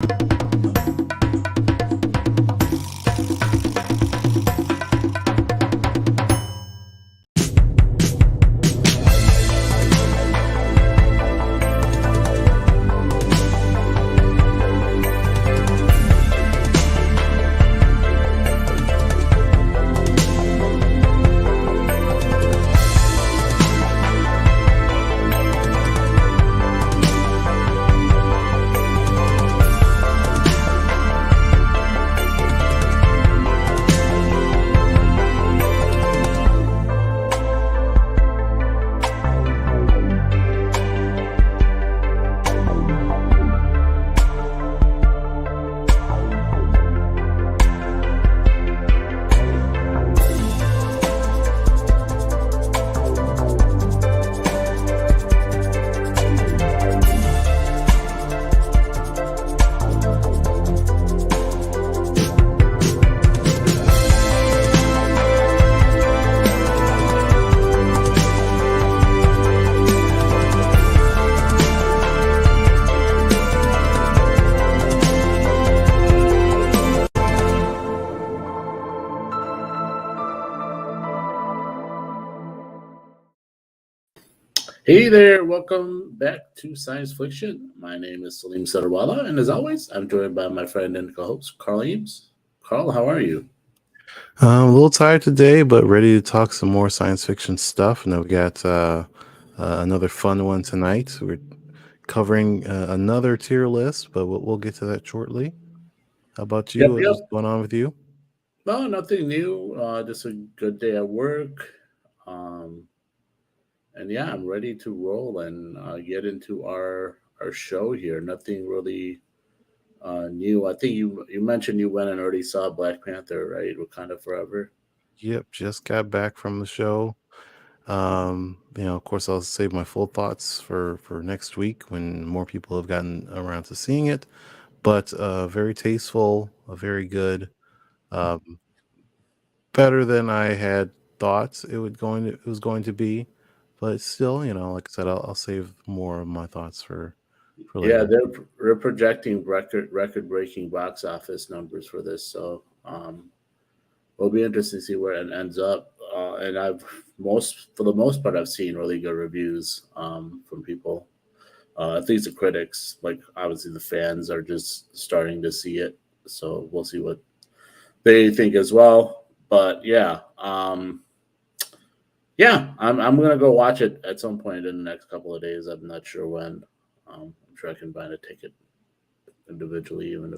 Hey there, welcome back to Science Flixtion. My name is Salim Suterwalla, and as always, I'm joined by my friend and co-host, Carl Eames. Carl, how are you? I'm a little tired today, but ready to talk some more science fiction stuff. And we got another fun one tonight. We're covering another tier list, but we'll get to that shortly. How about you? What's going on with you? No, nothing new. Just a good day at work. And yeah, I'm ready to roll and get into our show here. Nothing really new. I think you mentioned you went and already saw Black Panther, right? Wakanda Forever. Yep, just got back from the show. Of course, I'll save my full thoughts for next week when more people have gotten around to seeing it. But very tasteful, very good. Better than I had thought it was going to be, but still, like I said, I'll save more of my thoughts for later. Yeah, they're projecting record breaking box office numbers for this, so it'll be interesting to see where it ends up. And for the most part, I've seen really good reviews from people. At least the critics, like obviously the fans, are just starting to see it, so we'll see what they think as well. But yeah, I'm gonna go watch it at some point in the next couple of days. I'm not sure when. I'm sure I can find a ticket individually, even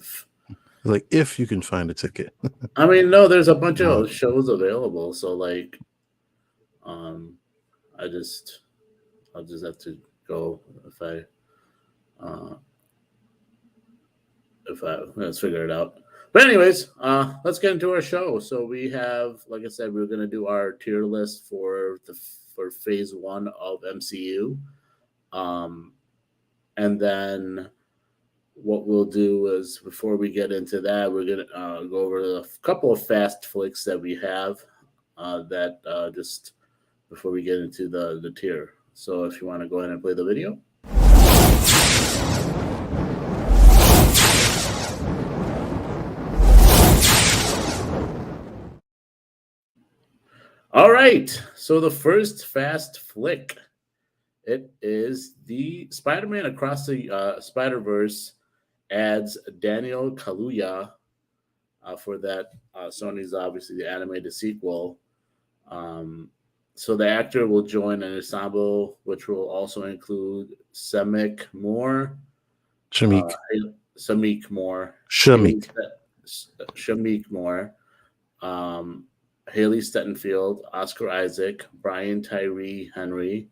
if you can find a ticket. I mean, no, there's a bunch of shows available, so I'll just have to go let's figure it out. But anyways, let's get into our show. So we have, like I said, we're gonna do our tier list for phase 1 of MCU. And then what we'll do is, before we get into that, we're going to go over a couple of fast flicks that we have just before we get into the tier. So if you want to go ahead and play the video. All right, so the first fast flick, it is the Spider-Man Across the Spider-Verse adds Daniel Kaluuya for that. Sony's obviously the animated sequel. So the actor will join an ensemble which will also include Shamik Moore. Haley Stettenfield, Oscar Isaac, Brian Tyree Henry,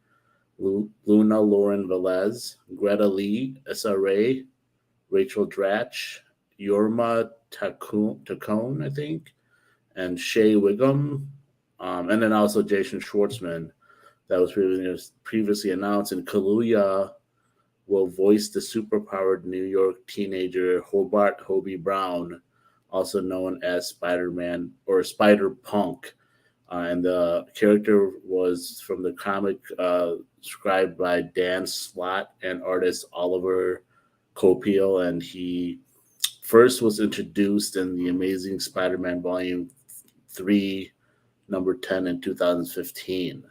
Luna Lauren Velez, Greta Lee, Issa Rae, Rachel Dratch, Yorma Tacone, I think, and Shea Wiggum, and then also Jason Schwartzman, that was previously announced. And Kaluuya will voice the superpowered New York teenager Hobart Hobie Brown, also known as Spider-Man or Spider-Punk. And the character was from the comic scribed by Dan Slott and artist Oliver Copiel, and he first was introduced in the Amazing Spider-Man Volume 3, number 10 in 2015.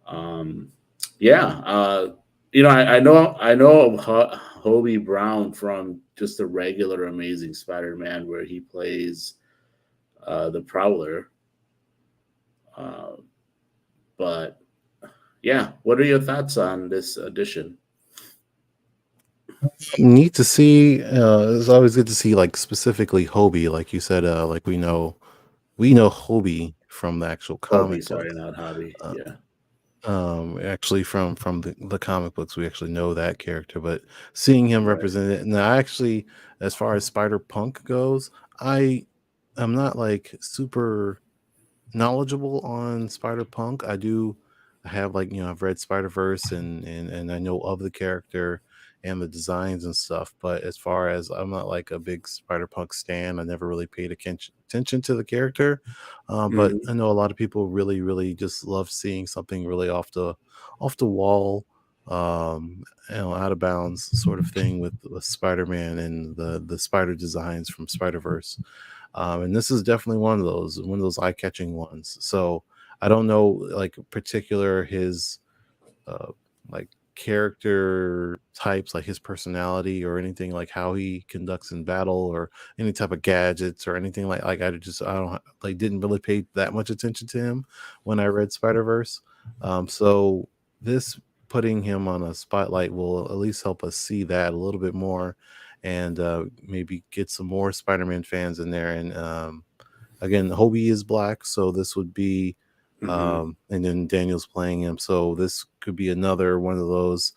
Um, yeah, I know of Hobie Brown from just the regular Amazing Spider-Man, where he plays the Prowler. Uh, but yeah, what are your thoughts on this edition? Neat to see. It's always good to see, like, specifically Hobie, like you said. Like we know Hobie from the actual Hobie, comic sorry, books. not hobby. Uh, Yeah, actually, from the comic books, we actually know that character. But seeing him right. represented now, actually, as far as Spider Punk goes, I am not like super knowledgeable on Spider Punk. I do have, like, I've read Spider Verse, and I know of the character and the designs and stuff. But as far as, I'm not like a big Spider Punk stan. I never really paid attention to the character. But Hmm. I know a lot of people really, really just love seeing something really off the wall, out of bounds sort of thing with Spider Man and the spider designs from Spider Verse. And this is definitely one of those eye catching ones. So I don't know, like, particular his uh like character types, like his personality or anything, like how he conducts in battle or any type of gadgets or anything, like I don't like didn't really pay that much attention to him when I read Spider Verse. So this, putting him on a spotlight, will at least help us see that a little bit more, and maybe get some more Spider-Man fans in there. And again, Hobie is black, so this would be, Hmm. and then Daniel's playing him, so this could be another one of those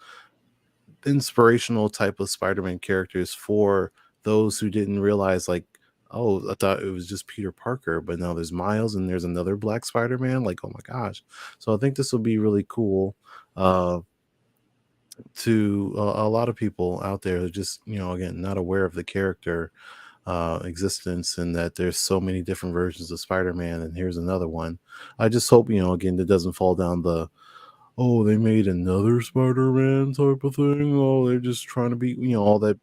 inspirational type of Spider-Man characters for those who didn't realize, like, oh, I thought it was just Peter Parker, but now there's Miles and there's another black Spider-Man. Like, oh my gosh! So I think this will be really cool. Uh, to a lot of people out there who just, again, not aware of the character existence, and that there's so many different versions of Spider-Man, and here's another one. I just hope, again, that doesn't fall down the, oh, they made another Spider-Man type of thing. Oh, they're just trying to be, all that,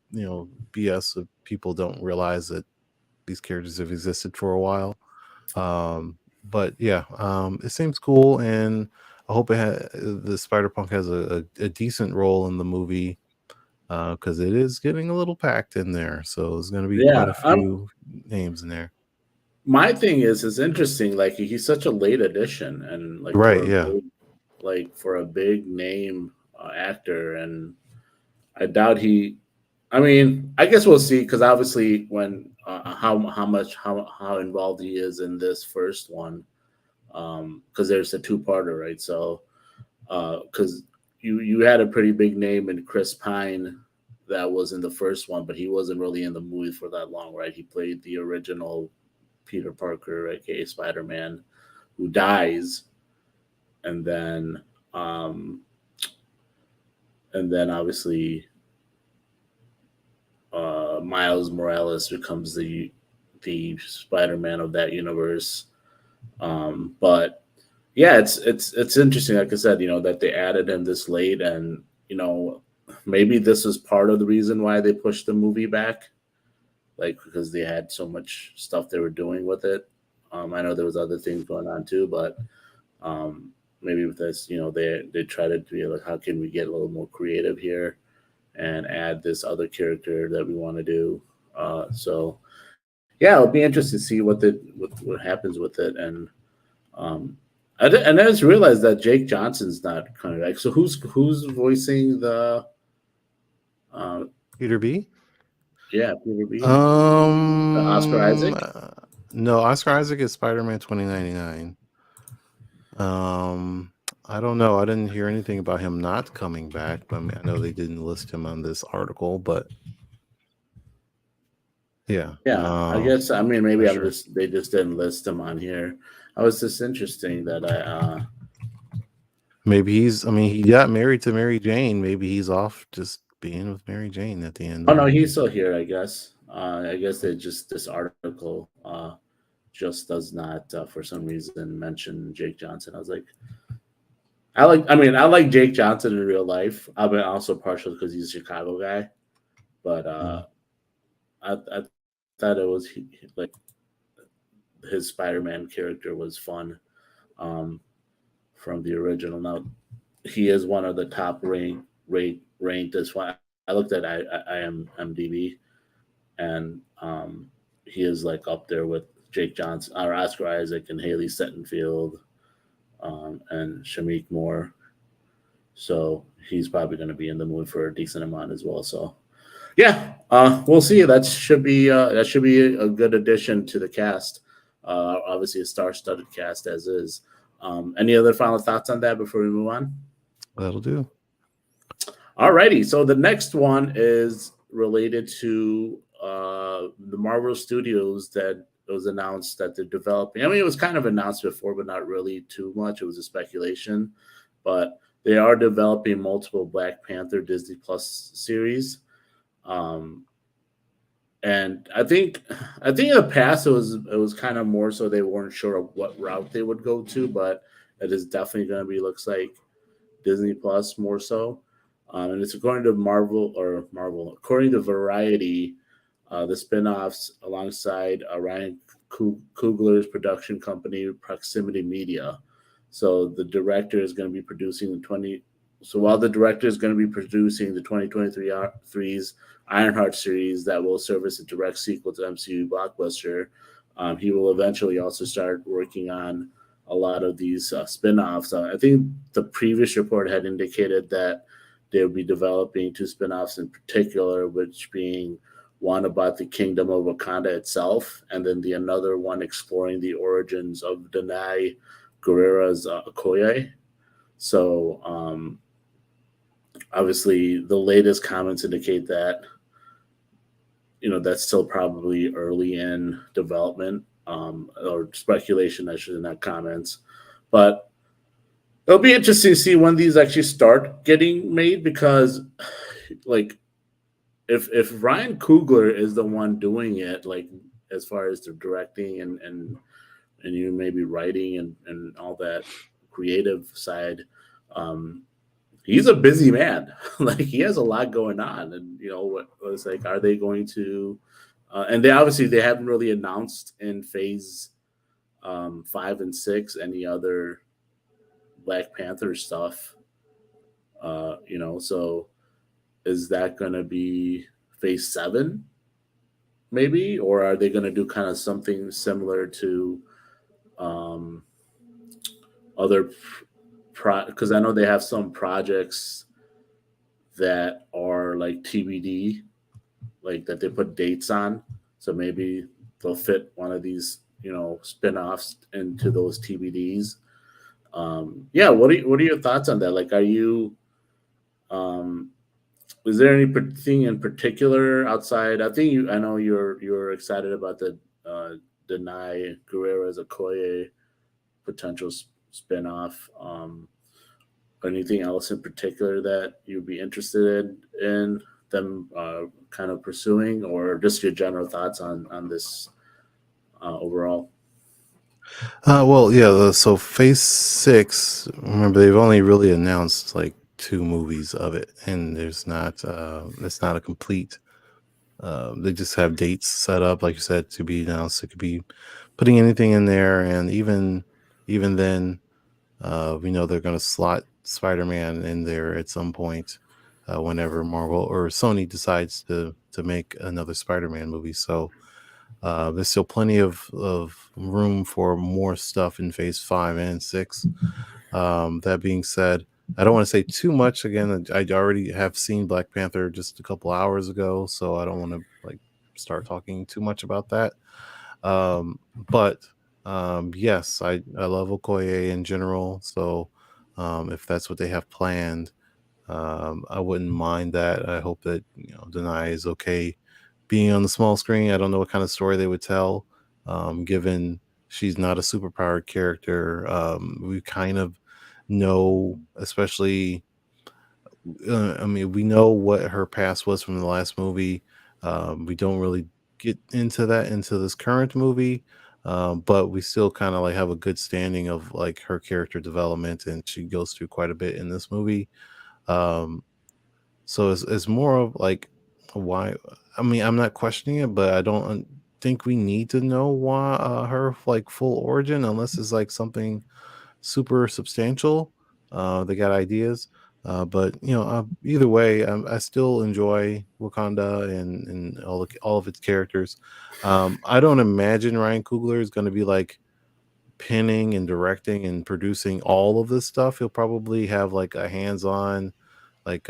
BS of people don't realize that these characters have existed for a while. But yeah, it seems cool, and I hope the Spider-Punk has a decent role in the movie, because it is getting a little packed in there. So there's going to be quite a Yeah, few names in there. my thing is, it's interesting. Like, he's such a late addition, and like Right? Yeah. for a big name actor, and I doubt he. I mean, I guess we'll see, because obviously, when how involved he is in this first one, because there's a two-parter, right? So, because you had a pretty big name in Chris Pine that was in the first one, but he wasn't really in the movie for that long, right? He played the original Peter Parker, aka Spider Man, who dies, and then um, obviously Miles Morales becomes the Spider Man of that universe. But yeah, it's interesting. Like I said, that they added him this late, and maybe this was part of the reason why they pushed the movie back, like because they had so much stuff they were doing with it. I know there was other things going on too, but um, maybe with this, they try to be like, how can we get a little more creative here and add this other character that we want to do. So yeah, it'll be interesting to see what happens with it. And um, and I just realized that Jake Johnson's not coming back. So who's voicing the uh, Peter B. yeah, Peter B. Oscar Um, Isaac? uh, no, Oscar Isaac is Spider-Man 2099. I don't know. I didn't hear anything about him not coming back. But I mean, I know they didn't list him on this article, but yeah, Yeah, I guess, I mean, maybe not sure. they just didn't list him on here. I was just interesting that I Maybe I mean, he got married to Mary Jane. Maybe he's off just being with Mary Jane at the end oh no, there. he's still here, I guess. I guess they just this article just does not for some reason mention Jake Johnson. I was like, I like Jake Johnson in real life. I've been also partial because he's a Chicago guy, but Mm. I thought it was like his Spider-Man character was fun, um, from the original. Now he is one of the top ranked as well. I looked at IMDb, and he is like up there with Jake Johnson or Oscar Isaac and Haley Stettenfield, and Shamik Moore. So he's probably going to be in the mood for a decent amount as well. So yeah, we'll see. That should be a good addition to the cast. Obviously, a star-studded cast as is. Any other final thoughts on that before we move on? That'll do. Alrighty, so the next one is related to the Marvel Studios that it was announced that they're developing. I mean, it was kind of announced before, but not really too much. It was a speculation, but they are developing multiple Black Panther Disney Plus series. Um, and I think in the past it was kind of more so they weren't sure of what route they would go to, but it is definitely going to be looks like Disney Plus more so. And it's according to Marvel, according to Variety, the spin-offs alongside Ryan Coogler's production company, Proximity Media. So the director is going to be producing the 20. So while the director is going to be producing the 2023's Ironheart series that will serve as a direct sequel to MCU blockbuster, he will eventually also start working on a lot of these spin-offs. I think the previous report had indicated that they would be developing two spin-offs in particular, which being one about the kingdom of Wakanda itself, and then the another one exploring the origins of Danai Gurira's Okoye. So obviously, the latest comments indicate that that's still probably early in development, or speculation. I should not comments, but it'll be interesting to see when these actually start getting made because, like, if Ryan Coogler is the one doing it, like as far as the directing and you maybe writing and all that creative side, um, he's a busy man. Like he has a lot going on, and what it's like. Are they going to? And they haven't really announced in phase 5 and 6 any other Black Panther stuff. So is that going to be phase 7 maybe, or are they going to do kind of something similar to um, other because I know they have some projects that are like TBD, like that they put dates on. So maybe they'll fit one of these, spin-offs into those TBDs. Yeah, what are your thoughts on that? Like, are you um, is there anything in particular outside? I know you're excited about the Denai Guerrera's Okoye potential spin-off. Anything else in particular that you'd be interested in them kind of pursuing, or just your general thoughts on this overall? Well, yeah. So Phase 6. Remember, they've only really announced like 2 movies of it, and there's not. It's not a complete. They just have dates set up, like you said, to be announced. It could be putting anything in there, and even then, we know they're going to slot Spider-Man in there at some point, whenever Marvel or Sony decides to make another Spider-Man movie. So there's still plenty of room for more stuff in Phase 5 and 6. That being said, I don't want to say too much. Again, I already have seen Black Panther just a couple hours ago, so I don't want to like start talking too much about that. But yes, I love Okoye in general. So if that's what they have planned, I wouldn't mind that. I hope that Denai is okay being on the small screen. I don't know what kind of story they would tell, given she's not a superpowered character. We kind of know, especially. I mean, we know what her past was from the last movie. We don't really get into that into this current movie, but we still kind of like have a good standing of like her character development, and she goes through quite a bit in this movie. Um, so it's more of like why. I mean, I'm not questioning it, but I don't think we need to know why her like full origin unless it's like something super substantial. They got ideas, but either way, I still enjoy Wakanda and all of its characters. I don't imagine Ryan Coogler is going to be like pinning and directing and producing all of this stuff. He'll probably have like a hands-on, like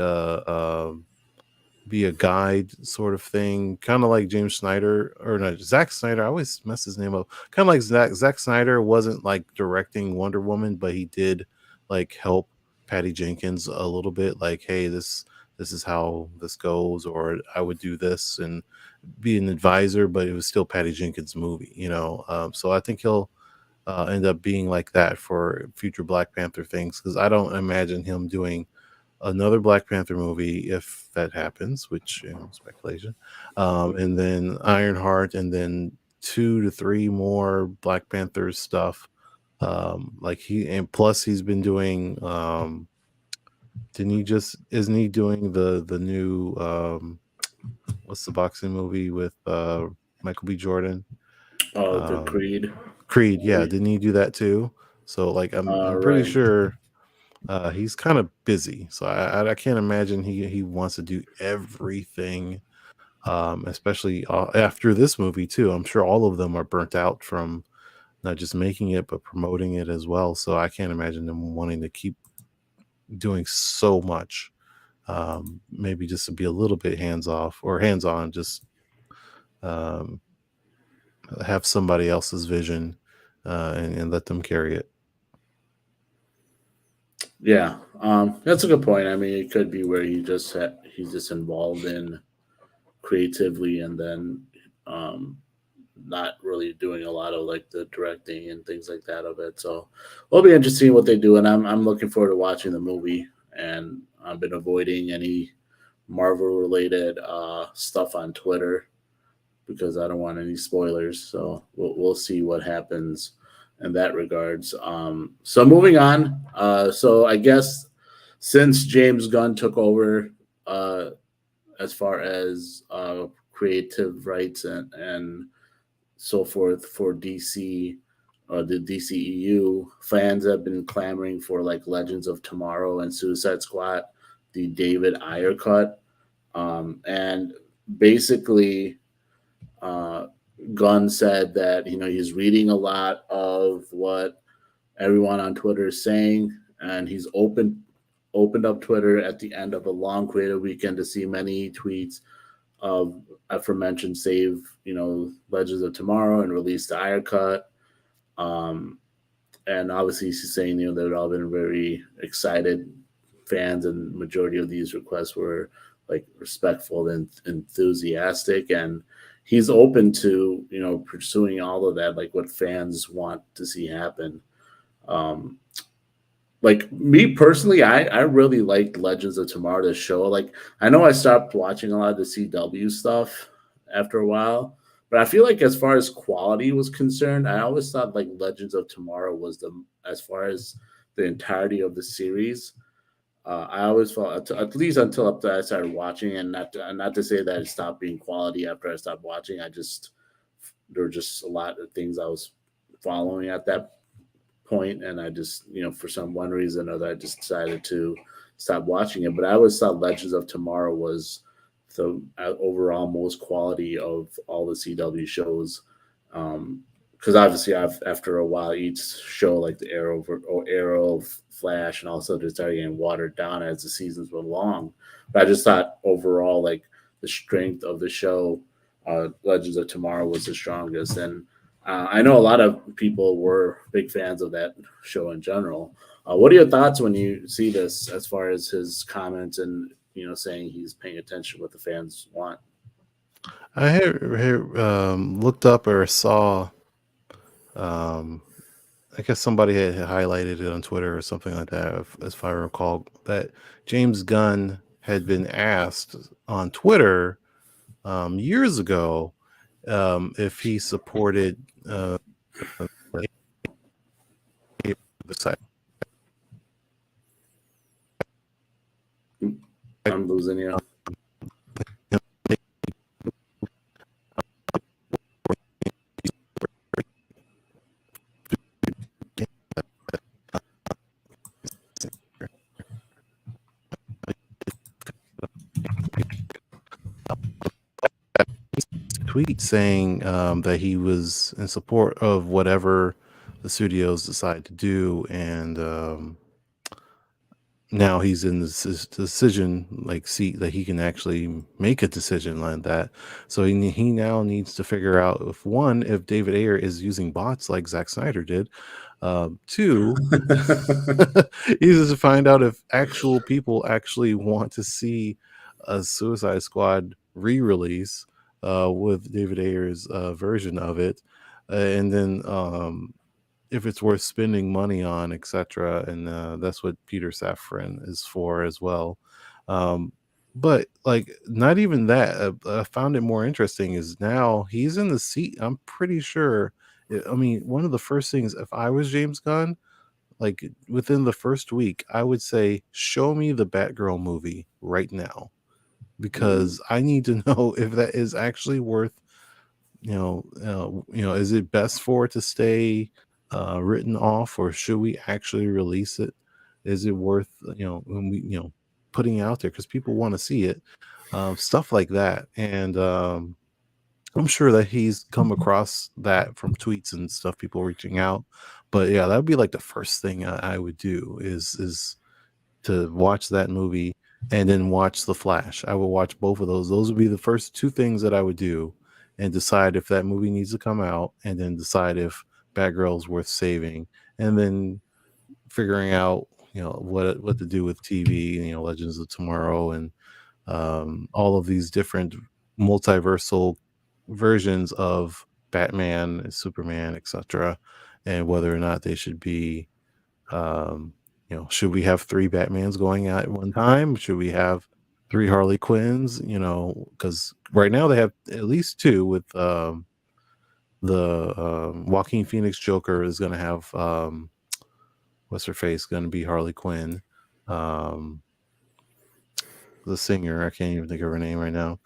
be a guide sort of thing, kind of like James Snyder or no Zack Snyder. I always mess his name up. Kind of like Zack Snyder wasn't like directing Wonder Woman, but he did like help Patty Jenkins a little bit. Like, hey, this is how this goes, or I would do this and be an advisor, but it was still Patty Jenkins' movie, So I think he'll end up being like that for future Black Panther things because I don't imagine him doing another Black Panther movie if that happens, which speculation, and then Ironheart, and then 2 to 3 more Black Panther stuff. Like and plus he's been doing. Didn't he just isn't he doing the new what's the boxing movie with Michael B. Jordan? Oh, the Um, Creed Creed, yeah, movie. didn't he do that too? So like I'm pretty Right. sure he's kind of busy, so I can't imagine he wants to do everything. Especially after this movie too. I'm sure all of them are burnt out from not just making it but promoting it as well. So I can't imagine them wanting to keep doing so much. Maybe just to be a little bit hands off or hands on, just um, have somebody else's vision and let them carry it. Yeah, that's a good point. I mean, it could be where he's just involved in creatively, and then um, not really doing a lot of like the directing and things like that of it. So it'll be interesting what they do, and I'm looking forward to watching the movie. And I've been avoiding any Marvel related stuff on Twitter because I don't want any spoilers. So we'll see what happens in that regards. So moving on. So I guess since James Gunn took over uh, as far as creative rights and so forth for DC, the DCEU, fans have been clamoring for like Legends of Tomorrow and Suicide Squad, the David Ayer cut. And basically, uh, Gunn said that he's reading a lot of what everyone on Twitter is saying, and he's opened up Twitter at the end of a long creative weekend to see many tweets of aforementioned save Legends of Tomorrow and release the Ayer cut. Um, and obviously he's saying they've all been very excited fans, and majority of these requests were like respectful and enthusiastic, and he's open to pursuing all of that, like what fans want to see happen. um like me personally, I really liked Legends of Tomorrow, the show. Like I know I stopped watching a lot of the CW stuff after a while, but I feel like as far as quality was concerned, I always thought like Legends of Tomorrow was the as far as the entirety of the series. I always felt at least until up to I started watching, and not to say that it stopped being quality after I stopped watching. I just there were just a lot of things I was following at that point, and I just for some one reason or other I just decided to stop watching it. But I always thought Legends of Tomorrow was the overall most quality of all the CW shows. Because obviously, after a while, each show like the Arrow, Flash, and also just started getting watered down as the seasons went along. But I just thought overall, like the strength of the show, Legends of Tomorrow was the strongest, and I know a lot of people were big fans of that show in general. What are your thoughts when you see this, as far as his comments and saying he's paying attention to what the fans want? I had looked up or saw, um, I guess somebody had highlighted it on Twitter or something like that, if I recall, that James Gunn had been asked on Twitter years ago if he supported the site. I'm losing you. tweet saying that he was in support of whatever the studios decide to do, and now he's in this decision like seat that he can actually make a decision like that. So he now needs to figure out if David Ayer is using bots like Zack Snyder did. Two, he needs to find out if actual people actually want to see a Suicide Squad re-release with David Ayer's version of it, and then if it's worth spending money on, etc. And that's what Peter Safran is for as well. Um, but like, not even that. I found it more interesting is now he's in the seat. I'm pretty sure. I mean, one of the first things, if I was James Gunn, like within the first week, I would say, show me the Batgirl movie right now, because I need to know if that is actually worth, is it best for it to stay written off, or should we actually release it? Is it worth, when we, putting out there, because people want to see it, stuff like that. And I'm sure that he's come across that from tweets and stuff, people reaching out. But yeah, that would be like the first thing I would do is to watch that movie and then watch The Flash. I would watch both of those. Those would be the first two things that I would do, and decide if that movie needs to come out, and then decide if Batgirl is worth saving, and then figuring out what to do with TV, Legends of Tomorrow, and all of these different multiversal versions of Batman, Superman, etc., and whether or not they should be, should we have three Batmans going at one time? Should we have three Harley Quinns? Because right now they have at least two with the Joaquin Phoenix Joker is going to have what's her face going to be Harley Quinn. The singer, I can't even think of her name right now.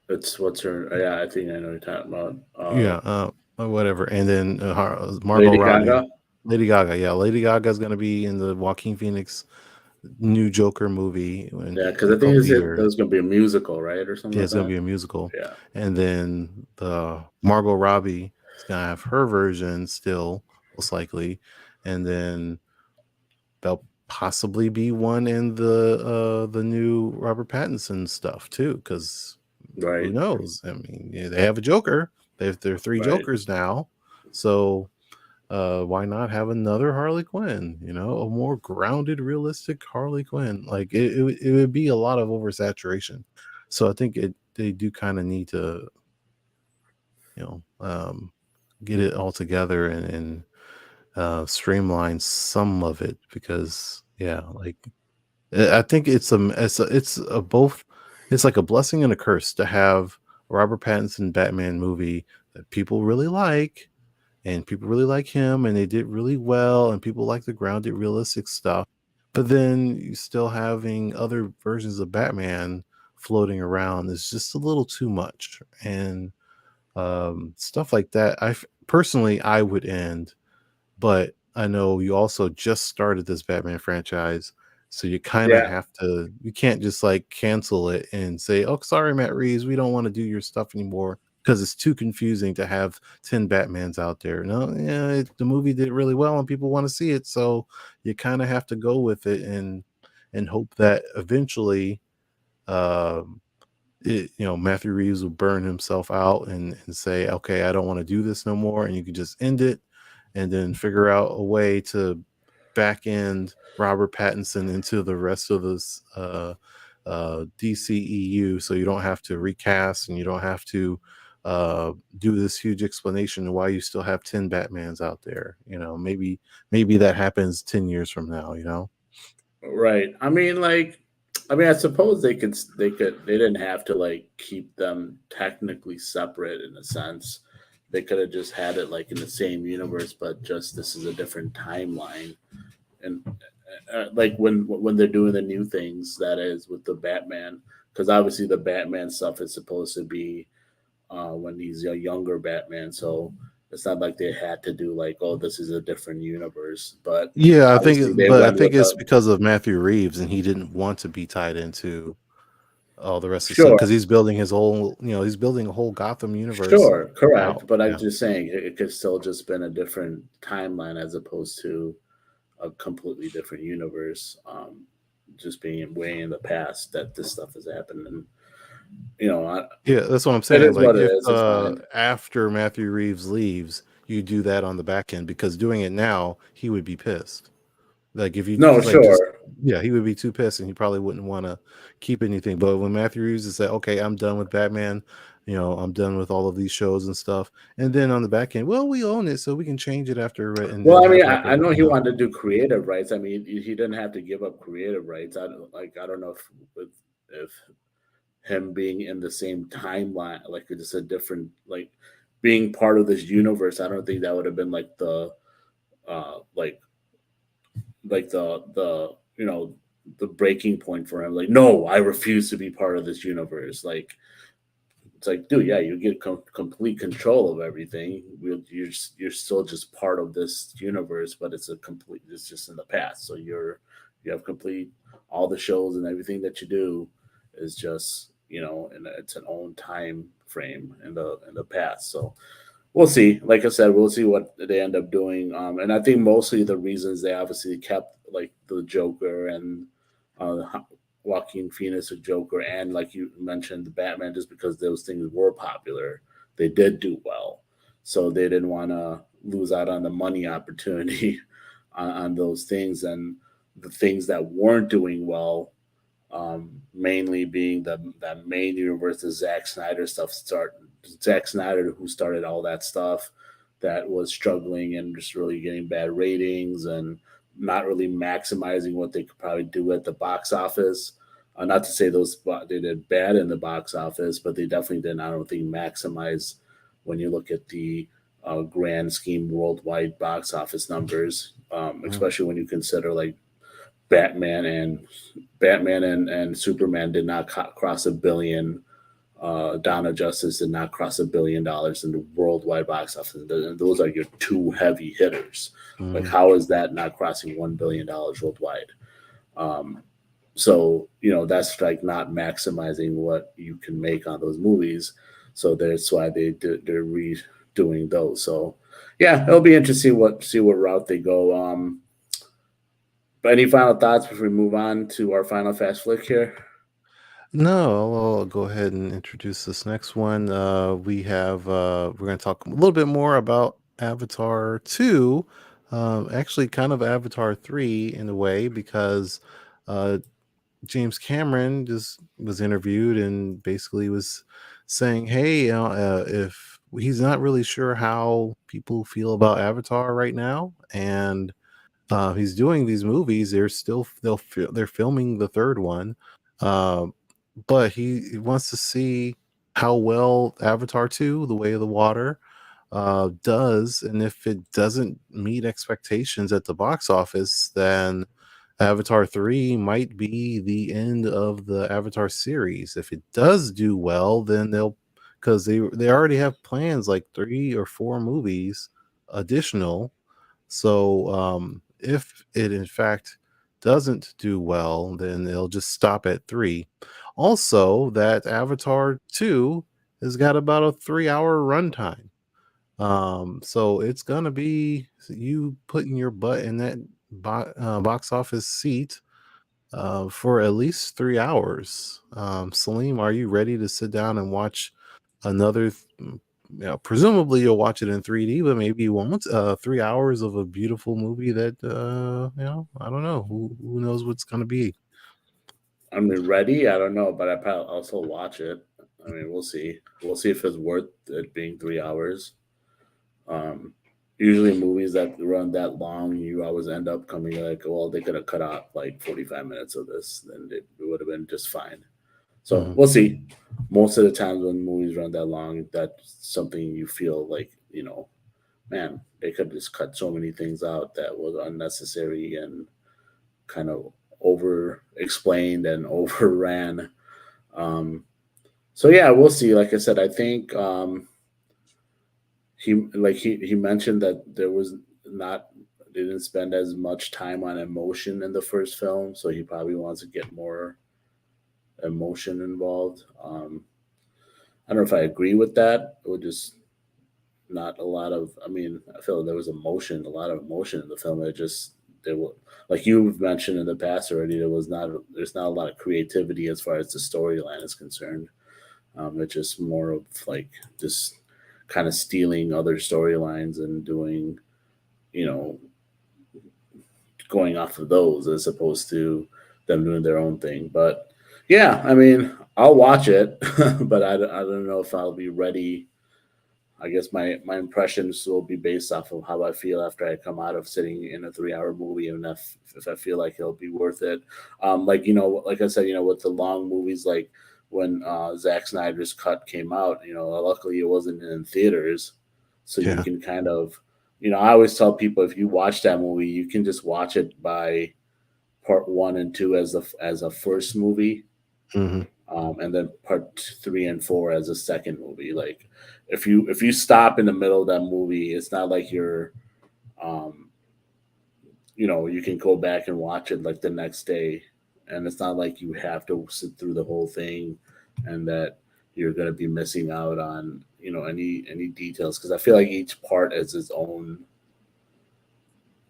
It's what's her? Yeah, I think I know what you're talking about. Whatever. And then Margot Lady Robbie. Gaga. Lady Gaga, yeah. Lady Gaga is going to be in the Joaquin Phoenix new Joker movie. Yeah, because I think there's going to be a musical, right, or something. Yeah, it's going to be a musical. Yeah, and then the Margot Robbie is going to have her version still, most likely, and then there'll possibly be one in the new Robert Pattinson stuff too, because who knows? I mean, they have a Joker. There are three Jokers now, so why not have another Harley Quinn? A more grounded, realistic Harley Quinn. Like it would be a lot of oversaturation. So I think they do kind of need to, get it all together and streamline some of it, because like I think it's a both. It's like a blessing and a curse to have a Robert Pattinson Batman movie that people really like, and people really like him, and they did really well, and people like the grounded, realistic stuff. But then you still having other versions of Batman floating around is just a little too much, and stuff like that. Personally, I would end, but I know you also just started this Batman franchise, so you kind of have to. You can't just like cancel it and say, "Oh, sorry, Matt Reeves, we don't want to do your stuff anymore," because it's too confusing to have 10 Batmans out there. No, the movie did really well and people want to see it, so you kind of have to go with it and hope that eventually, Matthew Reeves will burn himself out and say, "Okay, I don't want to do this no more," and you can just end it, and then figure out a way to back end Robert Pattinson into the rest of this DCEU, so you don't have to recast, and you don't have to do this huge explanation of why you still have 10 Batmans out there. Maybe that happens 10 years from now. Right. I mean, I suppose they didn't have to like keep them technically separate in a sense. They could have just had it like in the same universe, but just this is a different timeline. And like when they're doing the new things, that is with the Batman, because obviously the Batman stuff is supposed to be when he's a younger Batman, so it's not like they had to do like, oh, this is a different universe. But yeah, I think it's because of Matthew Reeves, and he didn't want to be tied into all the rest of the stuff Sure, because he's building his whole, he's building a whole Gotham universe sure, correct. out. But I'm Yeah. just saying it could still just been a different timeline as opposed to a completely different universe. Just being way in the past that this stuff has happened, and Yeah, that's what I'm it saying. is Like what it if is. It's fine. after Matthew Reeves leaves, you do that on the back end because doing it now, he would be pissed. Like if you No, like just sure. yeah, he would be too pissed and he probably wouldn't want to keep anything. But when Matthew Reeves is like, okay, I'm done with Batman, I'm done with all of these shows and stuff. And then on the back end, well, we own it, so we can change it after and then Well, I have mean, like I know he wanted to do creative rights. I mean, he didn't have to give up creative rights. I don't know if him being in the same timeline, like it's a different, like being part of this universe. I don't think that would have been like the uh like the breaking point for him. Like, no, I refuse to be part of this universe. Like, it's like, dude, yeah, you get complete control of everything. You're still just part of this universe, but it's just in the past. So you have complete all the shows and everything that you do is just and it's an own time frame in the past. So we'll see. Like I said, we'll see what they end up doing. And I think mostly the reasons they obviously kept like the Joker and Joaquin Phoenix a Joker, and like you mentioned, the Batman, just because those things were popular, they did do well, so they didn't want to lose out on the money opportunity on those things, and the things that weren't doing well, mainly being that main universe, the Zack Snyder stuff. Zack Snyder, who started all that stuff, that was struggling and just really getting bad ratings and not really maximizing what they could probably do at the box office. Not to say they did bad in the box office, but they definitely didn't. I don't think maximize when you look at the grand scheme worldwide box office numbers, Mhm. especially when you consider like Batman and Batman and Superman did not cross a billion. Dawn of Justice did not cross $1 billion in the worldwide box office. And those are your two heavy hitters. Like, Mhm. how is that not crossing $1 billion worldwide? Um, so that's like not maximizing what you can make on those movies. So that's why they're redoing those. So yeah, it'll be interesting see what route they go. But any final thoughts before we move on to our final fast flick here? No, I'll go ahead and introduce this next one. We're going to talk a little bit more about Avatar 2, actually, kind of Avatar 3 in a way, because uh, James Cameron just was interviewed and basically was saying, hey, if he's not really sure how people feel about Avatar right now, and he's doing these movies. They're filming the third one, uh, but he wants to see how well Avatar 2, The Way of the Water, does, and if it doesn't meet expectations at the box office, then Avatar 3 might be the end of the Avatar series. If it does do well, then they'll because they already have plans like 3 or 4 movies additional. So if it in fact doesn't do well, then they'll just stop at 3. Also, that Avatar 2 has got about a 3-hour runtime. So it's gonna be you putting your butt in that box office seat for at least 3 hours. Salim, are you ready to sit down and watch another? Presumably you'll watch it in 3D, but maybe you won't. 3 hours of a beautiful movie that I don't know. Who knows what's gonna be. I mean, ready? I don't know, but I probably also watch it. I mean, we'll see. We'll see if it's worth it being 3 hours. Um, Usually, movies that run that long, you always end up coming like, well, they could have cut out like 45 minutes of this, then it would have been just fine. So Mhm. we'll see. Most of the times when movies run that long, that's something you feel like, man, they could just cut so many things out that was unnecessary and kind of over explained and overran. Um, so yeah, we'll see. Like I said, I think he mentioned that there was not they didn't spend as much time on emotion in the first film, so he probably wants to get more emotion involved. I don't know if I agree with that. It would just not a lot of. I mean, I feel like there was emotion, a lot of emotion in the film. It just there was, like you've mentioned in the past already. There's not a lot of creativity as far as the storyline is concerned. It's just more of like just kind of stealing other storylines and doing, you know, going off of those as opposed to them doing their own thing. But yeah, I mean, I'll watch it, but I don't know if I'll be ready. I guess my impressions will be based off of how I feel after I come out of sitting in a 3 hour movie, and if I feel like it'll be worth it. Like like I said, with the long movies, like when Zack Snyder's cut came out, luckily it wasn't in theaters, so you Yeah. can kind of, I always tell people if you watch that movie, you can just watch it by part one and two as a first movie, Hmm. and then part three and four as a second movie. Like if you stop in the middle of that movie, it's not like um, you can go back and watch it like the next day, and it's not like you have to sit through the whole thing, and that you're going to be missing out on any details, because I feel like each part is its own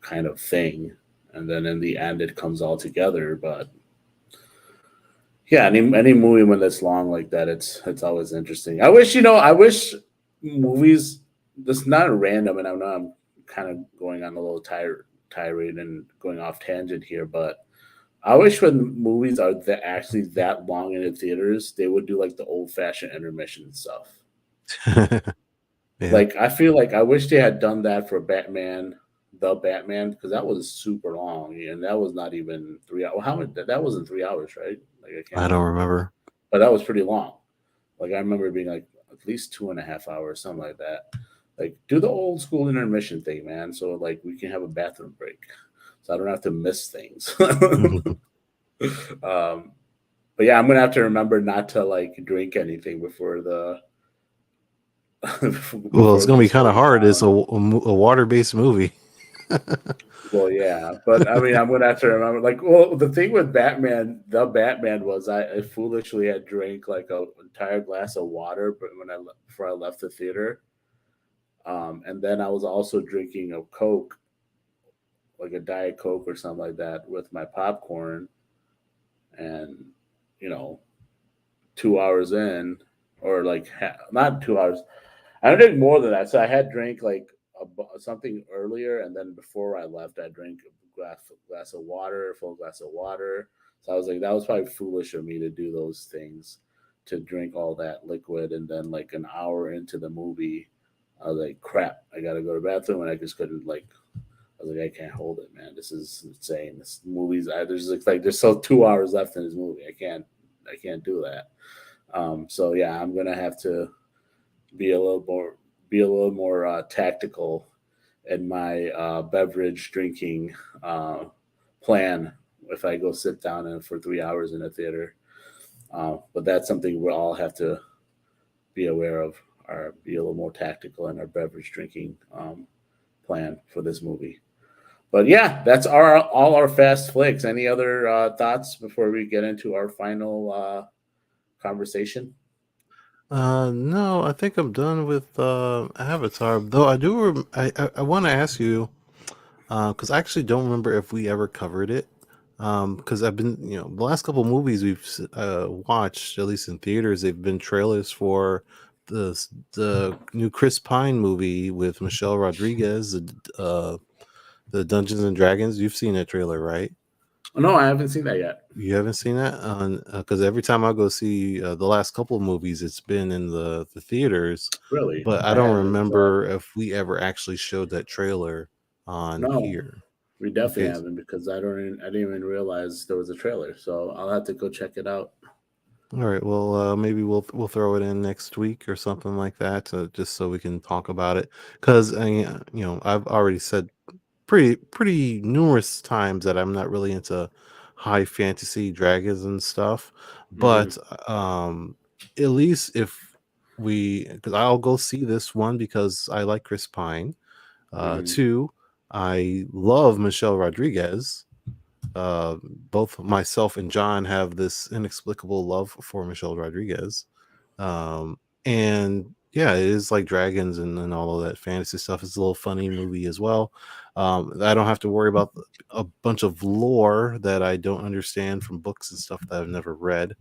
kind of thing, and then in the end it comes all together. But yeah, any movie when it's long like that, it's always interesting. I wish movies. That's not random, and I know I'm kind of going on a little tirade and going off tangent here, but I wish when movies are actually that long in the theaters, they would do like the old fashioned intermission stuff. Yeah. Like I feel like I wish they had done that for the Batman, because that was super long, and that was not even 3 hours. How much? That wasn't 3 hours, right? Like I can't I don't remember, remember. but that was pretty long. Like I remember it being like at least 2.5 hours, something like that. Like do the old school intermission thing, man. So like we can have a bathroom break, so I don't have to miss things. Mhm. um, but yeah, I'm gonna have to remember not to like drink anything before the Well, it's before gonna be this kind of goes hard. It's down. a water-based movie. Well, yeah, but I mean, I'm gonna have to remember. Like, well, the thing with the Batman was I foolishly had drank like a entire glass of water, but before I left the theater, and then I was also drinking a Coke, like a Diet Coke or something like that, with my popcorn, and you know, 2 hours in, or like not 2 hours. I drank more than that. So I had drank like something earlier, and then before I left, I drank a glass of water, a full glass of water. So I was like, that was probably foolish of me to do those things, to drink all that liquid, and then like an hour into the movie, I was like, crap, I gotta go to the bathroom, and I just couldn't like. I was like, I can't hold it, man. This is insane. This movie's there's still 2 hours left in this movie. I can't do that. So yeah, I'm gonna have to be a little more tactical in my beverage drinking plan if I go sit down for 3 hours in a theater. But that's something we'll all have to be aware of, or be a little more tactical in our beverage drinking plan for this movie. But yeah, that's all our fast flicks. Any other thoughts before we get into our final conversation? No, I think I'm done with Avatar. Though I do, I want to ask you because I actually don't remember if we ever covered it. Because I've been, the last couple movies we've watched, at least in theaters, they've been trailers for the new Chris Pine movie with Michelle Rodriguez, the Dungeons and Dragons. You've seen that trailer, right? No, I haven't seen that yet. You haven't seen that? Because every time I go see the last couple of movies, it's been in the theaters, Really, but I I don't haven't. remember if we ever actually showed that trailer on No, here. we definitely Okay. haven't, because I didn't even realize there was a trailer. So I'll have to go check it out. All right. Well, maybe we'll throw it in next week or something like that, just so we can talk about it. Because I've already said pretty numerous times that I'm not really into high fantasy dragons and stuff. Hmm. But at least if because I'll go see this one because I like Chris Pine. Hmm. Two, I love Michelle Rodriguez. uh, both myself and John have this inexplicable love for Michelle Rodriguez. And yeah, it is like dragons and all of that fantasy stuff. It's a little funny movie as well. I don't have to worry about a bunch of lore that I don't understand from books and stuff that I've never read.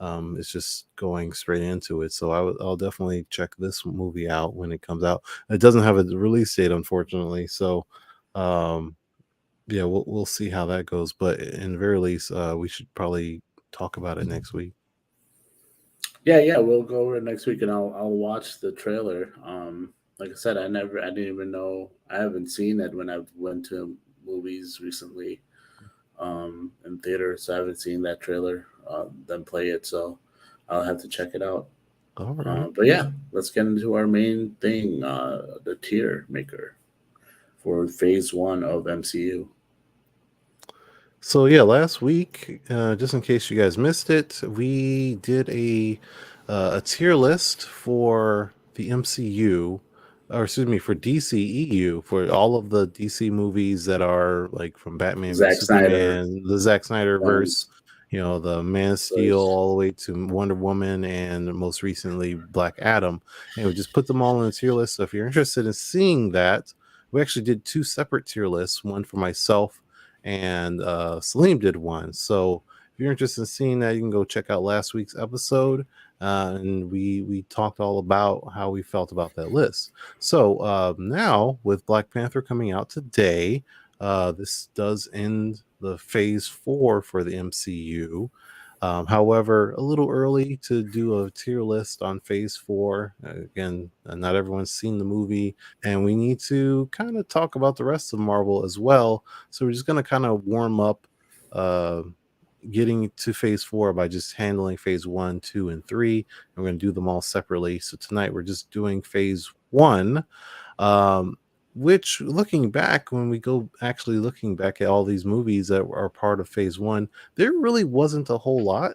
It's just going straight into it. So I'll definitely check this movie out when it comes out. It doesn't have a release date, unfortunately. So, um, yeah, we'll see how that goes. But in the very least, we should probably talk about it next week. Yeah, we'll go over it next week, and I'll watch the trailer. Like I said, I didn't even know, I haven't seen it when I've went to movies recently, in theater, so I haven't seen that trailer, them play it, so I'll have to check it out. All right. But yeah, let's get into our main thing, the tier maker for Phase One of MCU. So yeah, last week, just in case you guys missed it, we did a tier list for the MCU, or excuse me, for DCEU, for all of the DC movies that are like from Batman v Zack Snyder, Superman, the Zack Snyder um, verse, the Man of Steel, first. all the way to Wonder Woman, and most recently Black Adam, and we just put them all in a tier list. So if you're interested in seeing that, we actually did two separate tier lists, one for myself and Salim did one. So if you're interested in seeing that, you can go check out last week's episode, and we talked all about how we felt about that list. So now with Black Panther coming out today, this does end the Phase 4 for the MCU. However, a little early to do a tier list on Phase 4. Again, not everyone's seen the movie, and we need to kind of talk about the rest of Marvel as well. So we're just going to kind of warm up uh, getting to Phase 4 by just handling Phase 1, 2, and 3. And we're going to do them all separately. So tonight we're just doing Phase 1. Um, which, looking back, when we go actually looking back at all these movies that are part of Phase 1, there really wasn't a whole lot.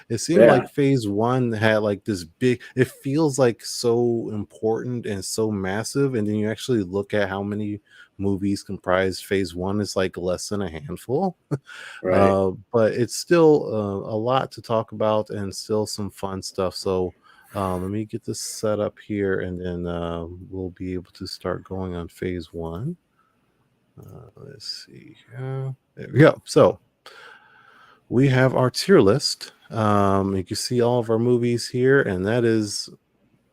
It seemed Yeah, like Phase 1 had like this big, it feels like so important and so massive, and then you actually look at how many movies comprise Phase 1, it's like less than a handful. right. But it's still a lot to talk about and still some fun stuff. So let me get this set up here, and then we'll be able to start going on Phase 1. Let's see here. There we go. So we have our tier list. You can see all of our movies here, and that is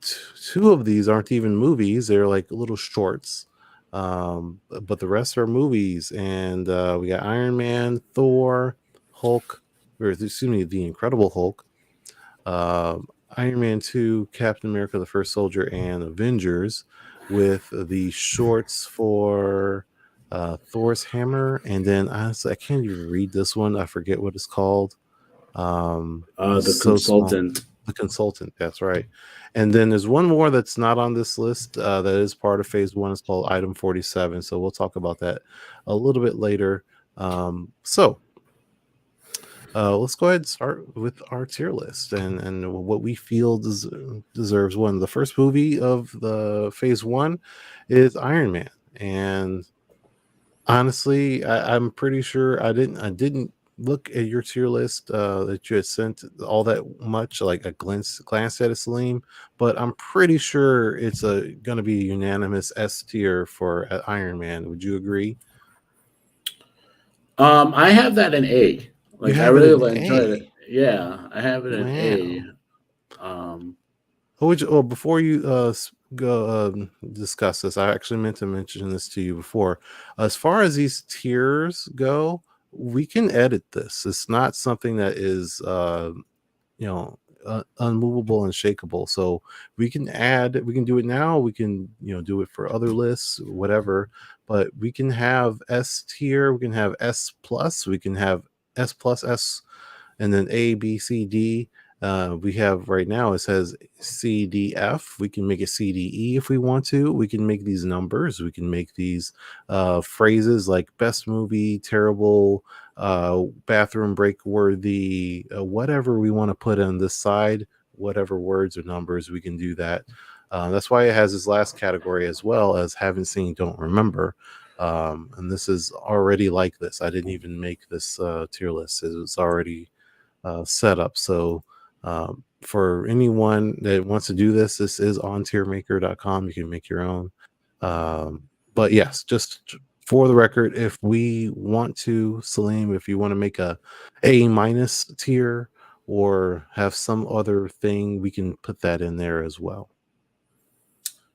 two of these aren't even movies; they're like little shorts. But the rest are movies, and we got Iron Man, Thor, Hulk, or excuse me, the Incredible Hulk, um, Iron Man 2, Captain America: The First Soldier, and Avengers, with the shorts for Thor's Hammer, and then honestly, I can't even read this one. I forget what it's called. It's The so small. consultant. The Consultant. That's right. And then there's one more that's not on this list that is part of Phase 1. It's called Item 47. So we'll talk about that a little bit later. So let's go ahead and start with our tier list and what we feel deserves one. The first movie of the Phase 1 is Iron Man, and honestly, I'm pretty sure I didn't look at your tier list that you had sent all that much, like a glance at it, Salim. But I'm pretty sure it's going to be a unanimous S tier for Iron Man. Would you agree? I have that in A. You Like, I have it in really enjoyed it. A. Yeah, I have it in A. Wow. Um, Before you go discuss this, I actually meant to mention this to you before. As far as these tiers go, we can edit this. It's not something that is you know unmovable and shakable. So we can do it now. We can do it for other lists, whatever. But we can have S tier. We can have S plus. We can have S plus S, and then A, B, C, D. We have right now it says C, D, F. We can make it C, D, E if we want to. We can make these numbers. We can make these phrases like best movie, terrible, bathroom break worthy, whatever we want to put on this side, whatever words or numbers, we can do that. That's why it has this last category as well as haven't seen, don't remember. And this is already like this. I didn't even make this tier list. It was already set up. So for anyone that wants to do this, this is on tiermaker.com. You can make your own. But yes, just for the record, if we want to, Salim, if you want to make a minus tier or have some other thing, we can put that in there as well.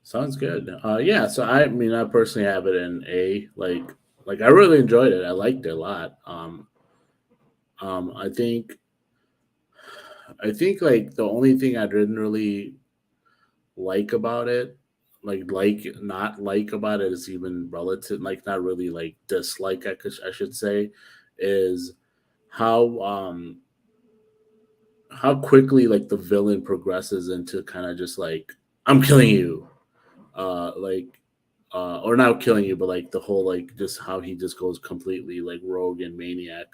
Sounds good. Yeah. So I mean, I personally have it in A. Like I really enjoyed it. I liked it a lot. I think like the only thing I didn't really like about it, like not like about it is even relative. Like not really like dislike. I should say, is how how quickly like the villain progresses into kind of just like I'm killing you, like or not killing you, but like the whole like just how he just goes completely like rogue and maniac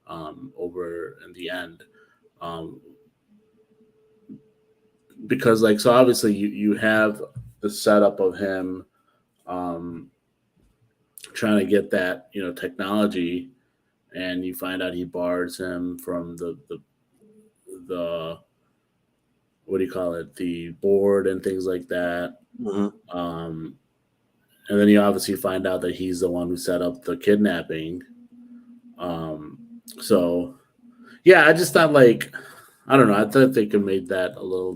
over in the end. Um, because like so obviously you have the setup of him um, trying to get that technology, and you find out he bars him from the what do you call it, the board and things like that. Mhm. Um, and then you obviously find out that he's the one who set up the kidnapping. Um, so yeah, I just thought like I don't know. I thought they could made that a little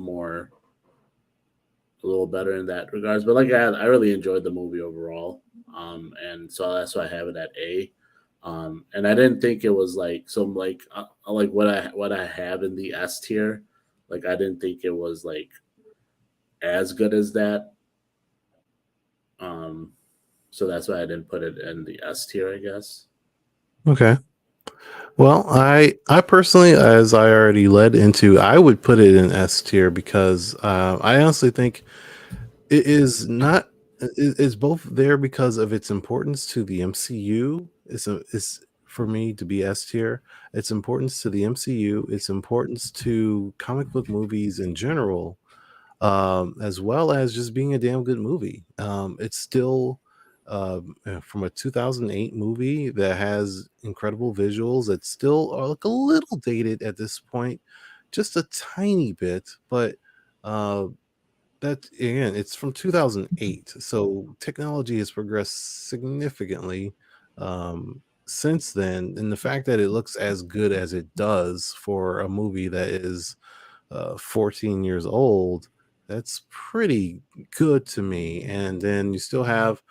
better in that regards. But like I really enjoyed the movie overall, and so that's why I have it at A. And I didn't think it was like some like what I have in the S tier. Like I didn't think it was like as good as that. Um, so that's why I didn't put it in the S tier, I guess. Okay. Well, I personally, as I already led into, I would put it in S tier because I honestly think it is not. It's both there because of its importance to the MCU. It's for me to be S tier. Its importance to the MCU. Its importance to comic book movies in general, as well as just being a damn good movie. It's still from a 2008 movie that has incredible visuals. It's still like a little dated at this point, just a tiny bit, but uh, that again, it's from 2008, so technology has progressed significantly since then, and the fact that it looks as good as it does for a movie that is 14 years old, that's pretty good to me. And then you still have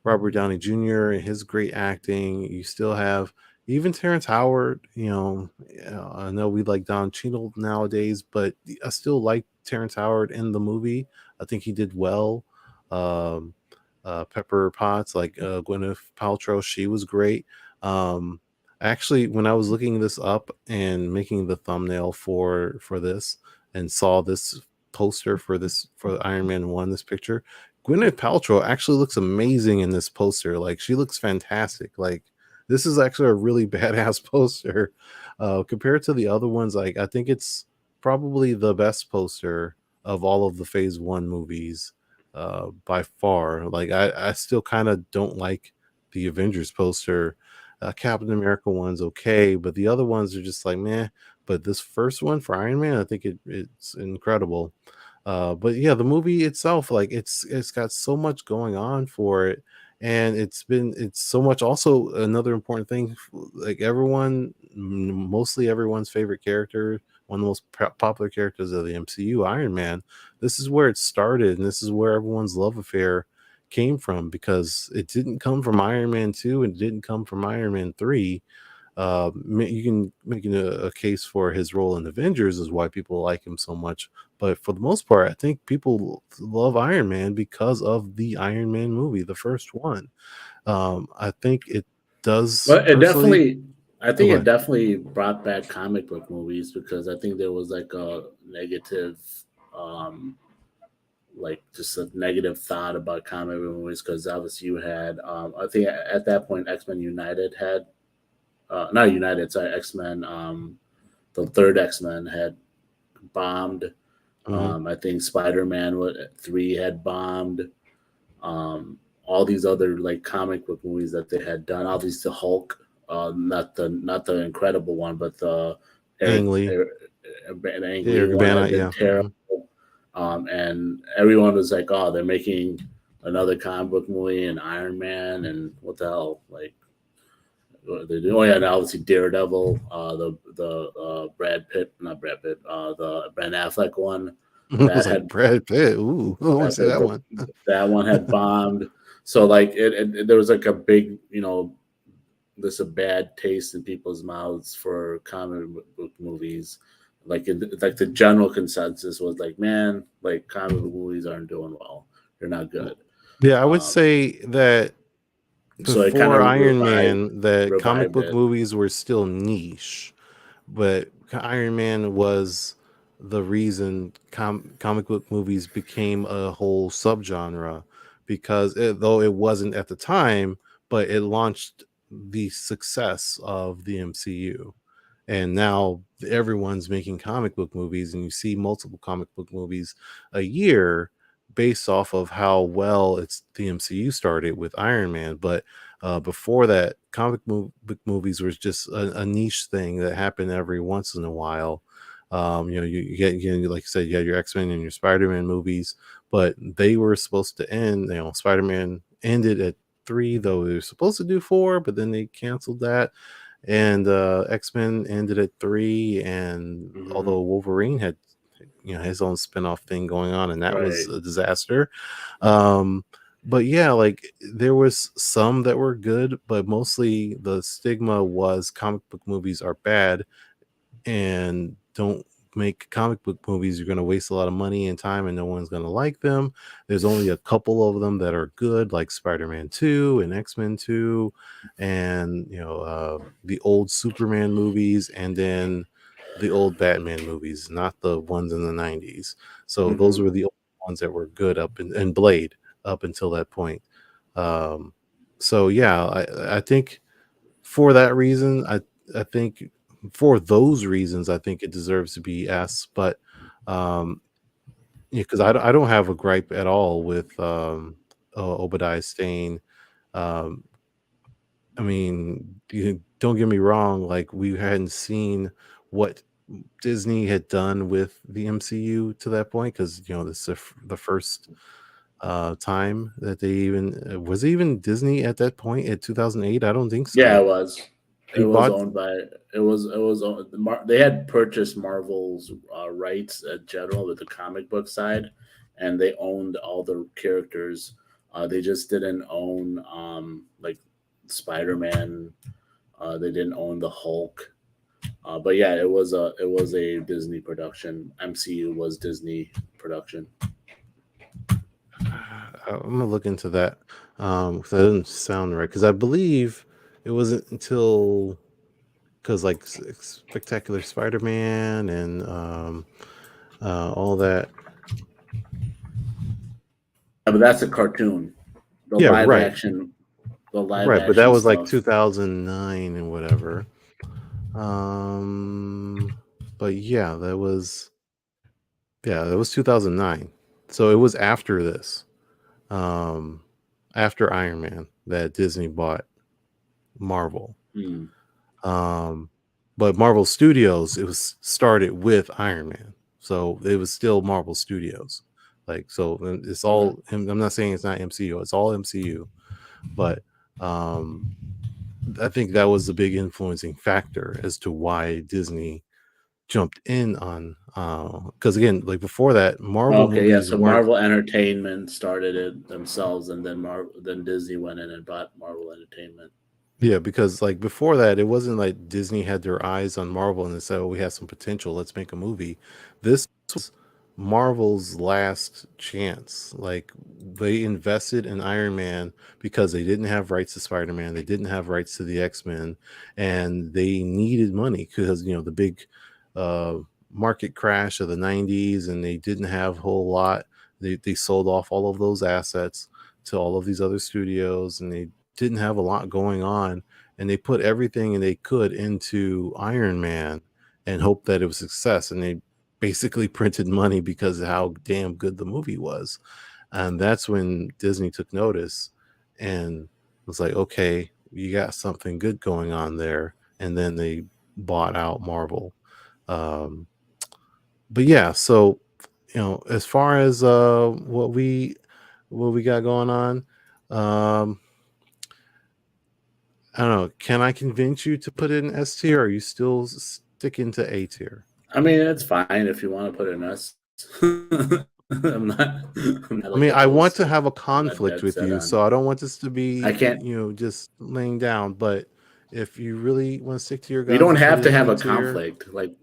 Robert Downey Jr. and his great acting. You still have even Terrence Howard. I know we like Don Cheadle nowadays, but I still like Terrence Howard in the movie. I think he did well. Um, Pepper Potts, like Gwyneth Paltrow, she was great. Um, Actually, when I was looking this up and making the thumbnail for this, and saw this poster for Iron Man 1, this picture, Gwyneth Paltrow actually looks amazing in this poster. Like she looks fantastic. Like this is actually a really badass poster compared to the other ones. Like I think it's probably the best poster of all of the Phase One movies by far. Like I still kind of don't like the Avengers poster. Captain America one's okay, but the other ones are just like meh. But this first one for Iron Man, I think it's incredible. But yeah, the movie itself, like it's got so much going on for it, and it's so much. Also, another important thing, like mostly everyone's favorite character, one of the most popular characters of the MCU, Iron Man. This is where it started, and this is where everyone's love affair came from, because it didn't come from Iron Man 2 and it didn't come from Iron Man 3. You can make a case for his role in Avengers is why people like him so much, but for the most part, I think people love Iron Man because of the Iron Man movie, the first one. I think it does But it personally. definitely, I Oh, think go it ahead. definitely brought back comic book movies because I think there was like a negative, um, like just a negative thought about comic book movies because obviously you had, I think at that point X Men United had, not United, sorry, X Men, the third X Men had bombed. Mhm. I think Spider Man 3 had bombed. all these other like comic book movies that they had done. Obviously, the Hulk, not the Incredible one, but the Eric, Ang Lee, Eric, Ang Lee Eric one Bana, had been yeah. terrible. And everyone was like, "Oh, they're making another comic book movie and Iron Man and what the hell?" Like, what are they doing? Oh yeah, and obviously Daredevil, the Brad Pitt, not Brad Pitt, the Ben Affleck one I that was like, had Brad Pitt. Ooh, I want to see that one. that one had bombed. So like there was like a big, this a bad taste in people's mouths for comic book movies. Like the general consensus was like, man, like comic book movies aren't doing well. They're not good. Yeah, I would Um, say that so it kind before of Iron Man, that comic revived book it. movies were still niche, but Iron Man was the reason comic book movies became a whole subgenre because though it wasn't at the time, but it launched the success of the MCU. And now everyone's making comic book movies, and you see multiple comic book movies a year based off of how well it's the MCU started with Iron Man. But before that, book movies was just a niche thing that happened every once in a while. You get, like I said, you had your X-Men and your Spider-Man movies, but they were supposed to end. Spider-Man ended at 3, though they were supposed to do 4, but then they canceled that. And X-Men ended at 3, and Hmm. although Wolverine had his own spin-off thing going on, and that was Right. a disaster. um but yeah, like there was some that were good, but mostly the stigma was comic book movies are bad, and don't make comic book movies. You're going to waste a lot of money and time, and no one's going to like them. There's only a couple of them that are good, like Spider-Man 2 and X-Men 2, and the old Superman movies, and then the old Batman movies, not the ones in the 90s. So those Hmm. were the old ones that were good and Blade up until that point. um so yeah, I think for that reason, I think for those reasons, I think it deserves to be S. But um, yeah, because I don't have a gripe at all with Obadiah Stane. Um, I mean, don't get me wrong. Like, we hadn't seen what Disney had done with the MCU to that point, because this is the first time that they even was it even Disney at that point in 2008. I don't think Yeah, so. it was. It He was bought. owned by. They had purchased Marvel's rights in general with the comic book side, and they owned all the characters. They just didn't own like Spider Man. They didn't own the Hulk. But yeah, it was a Disney production. MCU was Disney production. I'm gonna look into that. 'Cause that doesn't sound right. Because I believe it wasn't until, because like Spectacular Spider-Man and all that. Yeah, but that's a cartoon. The Yeah, live right, action, the live right. But that action was like stuff. 2009 and whatever. Um, but that was 2009. So it was after this, um, after Iron Man, that Disney bought Marvel. Hmm. Um, but Marvel Studios, it was started with Iron Man, so it was still Marvel Studios. Like, so it's Okay. all. I'm not saying it's not MCU; it's all MCU. But um, I think that was the big influencing factor as to why Disney jumped in on. Because again, like before that, Marvel Okay, yeah. movies So weren't. Marvel Entertainment started it themselves, and then Disney went in and bought Marvel Entertainment. Yeah, because like before that, it wasn't like Disney had their eyes on Marvel and they said, "Oh, we have some potential. Let's make a movie." This was Marvel's last chance. Like, they invested in Iron Man because they didn't have rights to Spider-Man, they didn't have rights to the X-Men, and they needed money because the big uh, market crash of the '90s, and they didn't have a whole lot. They sold off all of those assets to all of these other studios, and they didn't have a lot going on, and they put everything they could into Iron Man and hoped that it was success, and they basically printed money because of how damn good the movie was. And that's when Disney took notice, and it was like, okay, you got something good going on there, and then they bought out Marvel. Um, but yeah, so as far as what we got going on, um, I don't know. Can I convince you to put it in S tier? Or are you still sticking to A tier? I mean, it's fine if you want to put an S. I'm not. I'm not I like mean, I want opposed to to it. have a I'm not conflict dead with set you, on. so I don't want this to I be, can't. just laying down. But if you really want to stick to your We guns don't and put have it to in have A a tier, conflict. Like,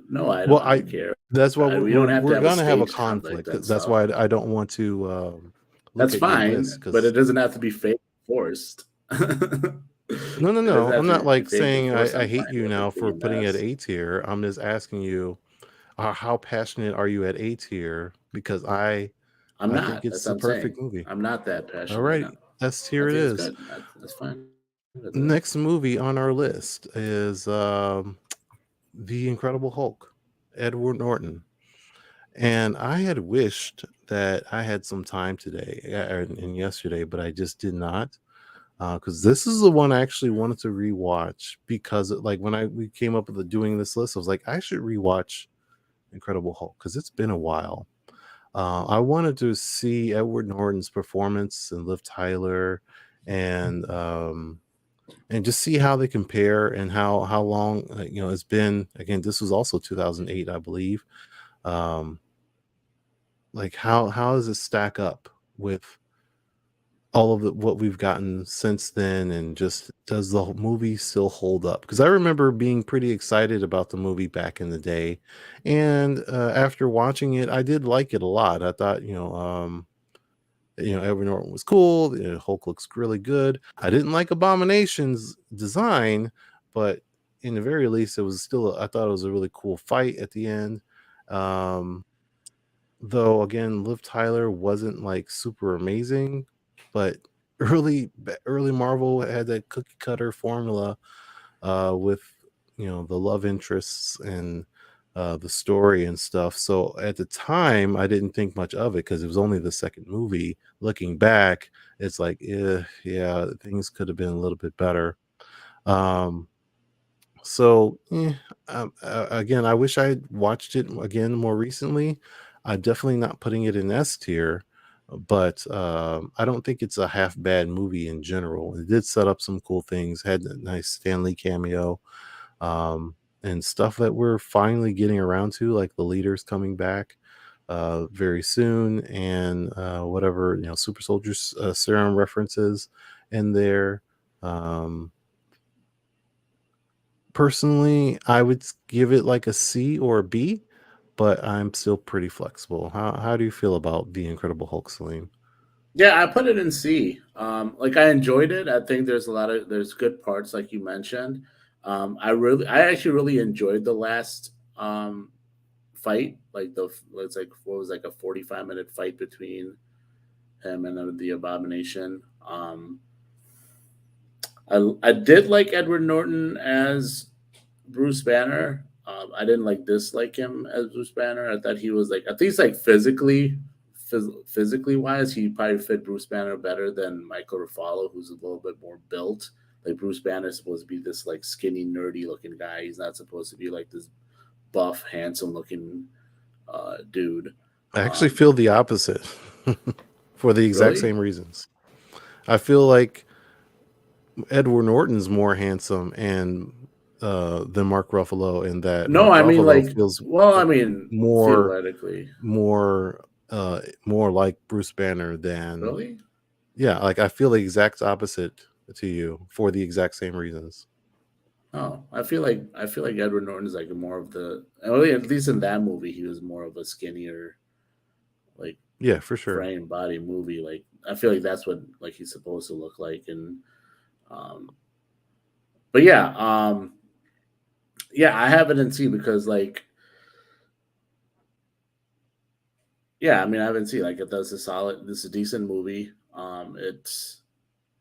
no, I well, don't. I don't care. that's why We don't have to we're have a gonna have a staged conflict conflict. and That's stuff. why I don't want to look That's at your list fine, but because it doesn't have to be fake forced. no, no, It doesn't no. have I'm not to be like faked or saying forced. I I'm hate fine you with now it for being an putting it at S. A tier. I'm just asking you, how passionate are you at A tier? Because I'm I think not. it's That's what the I'm saying. perfect movie. I'm not that All passionate. right, S I tier it think it's is. good. That's fine with it. Next movie on our list is The Incredible Hulk, Edward Norton. And I had wished that I had some time today and yesterday, but I just did not. Because this is the one I actually wanted to rewatch because like when we came up with doing this list, I was like, I should rewatch Incredible Hulk because it's been a while. I wanted to see Edward Norton's performance and Liv Tyler, and just see how they compare and how long it's been. Again, this was also 2008, I believe. Um, like how does it stack up with all of what we've gotten since then, and just does the movie still hold up? Because I remember being pretty excited about the movie back in the day, and after watching it, I did like it a lot. I thought Edward Norton was cool. Hulk looks really good. I didn't like Abomination's design, but in the very least, it was still. I thought it was a really cool fight at the end. Um, though again, Liv Tyler wasn't like super amazing, but early Marvel had that cookie cutter formula with the love interests and the story and stuff. So at the time, I didn't think much of it because it was only the second movie. Looking back, it's like, yeah, things could have been a little bit better. Um, again, I wish I had watched it again more recently. I'm definitely not putting it in S tier, but I don't think it's a half bad movie in general. It did set up some cool things, had a nice Stanley cameo, and stuff that we're finally getting around to, like the leaders coming back very soon, and whatever super soldier serum references in there. Um, Personally, I would give it like a C or a B, but I'm still pretty flexible. How do you feel about The Incredible Hulk, Salim? Yeah, I put it in C. Like I enjoyed it. I think there's good parts, like you mentioned. I actually really enjoyed the last fight. Like it's like what was like a 45-minute fight between him and the Abomination. I did like Edward Norton as Bruce Banner. I didn't like dislike him as Bruce Banner. I thought he was like at least like physically wise, he probably fit Bruce Banner better than Michael Ruffalo, who's a little bit more built. Like Bruce Banner is supposed to be this like skinny, nerdy looking guy. He's not supposed to be like this buff, handsome looking dude. I actually Um, feel the opposite for the exact really? same reasons. I feel like Edward Norton's more handsome and than Mark Ruffalo, in that No, Mark I mean Ruffalo like, feels well, I uh, mean more theoretically. more like Bruce Banner than. Really? Yeah, like I feel the exact opposite to you for the exact same reasons. Oh, I feel like Edward Norton is like more of the, well, at least in that movie he was more of a skinnier, like Yeah, for sure. frame body movie. Like I feel like that's what like he's supposed to look like. And um but yeah, I have it in C because like, yeah, I mean I haven't seen like it does a solid, this is a decent movie.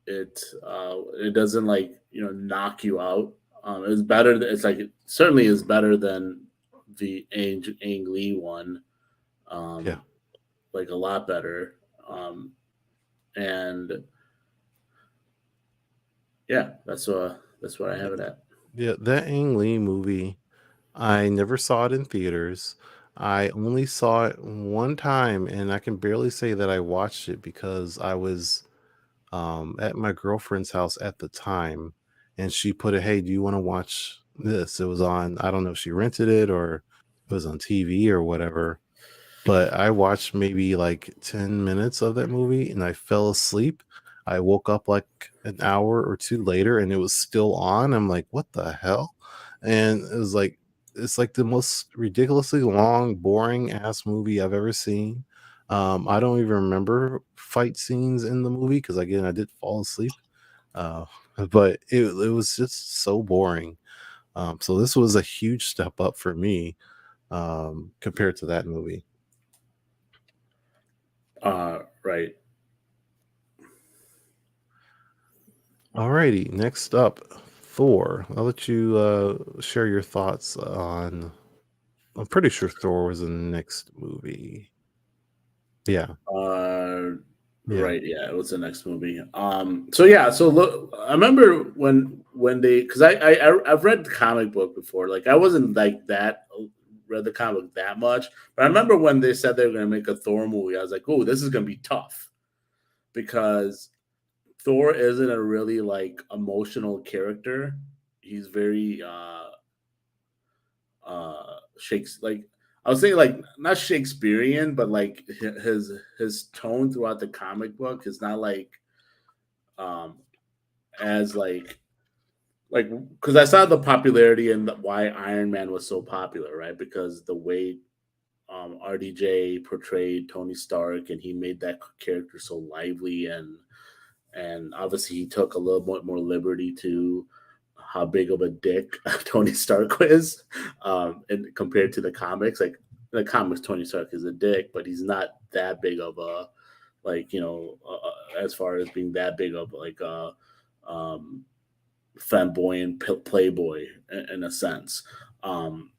It doesn't like knock you out. It's better. It's like it certainly is better than the Ang Lee one. Yeah. Like a lot better. Um, And yeah, that's what I have it at. Yeah, that Ang Lee movie, I never saw it in theaters. I only saw it one time, and I can barely say that I watched it because I was at my girlfriend's house at the time, and she put it, "Hey, do you want to watch this?" It was on. I don't know if she rented it or it was on TV or whatever. But I watched maybe like 10 minutes of that movie and I fell asleep. I woke up like an hour or two later and it was still on. I'm like, what the hell? And it was like, it's like the most ridiculously long, boring ass movie I've ever seen. I don't even remember fight scenes in the movie because, again, I did fall asleep. Uh, but it was just so boring. So this was a huge step up for me compared to that movie. Right. Alrighty, next up, Thor. I'll let you share your thoughts on. I'm pretty sure Thor was the next movie. Yeah, Uh, yeah, right. Yeah, it was the next movie. So yeah. So look, I remember when they because I've read the comic book before. Like I wasn't like that read the comic book that much, but I remember when they said they were going to make a Thor movie. I was like, oh, this is going to be tough because Thor isn't a really like emotional character. He's very Shakes like I was saying like not Shakespearean, but like his tone throughout the comic book is not um as like because I saw the popularity and why Iron Man was so popular, right? Because the way RDJ portrayed Tony Stark and he made that character so lively and obviously he took a little bit more liberty to how big of a dick Tony Stark is, and compared to the comics. Like the comics, Tony Stark is a dick, but he's not that big of a like as far as being that big of like a um, flamboyant playboy in a sense. Um,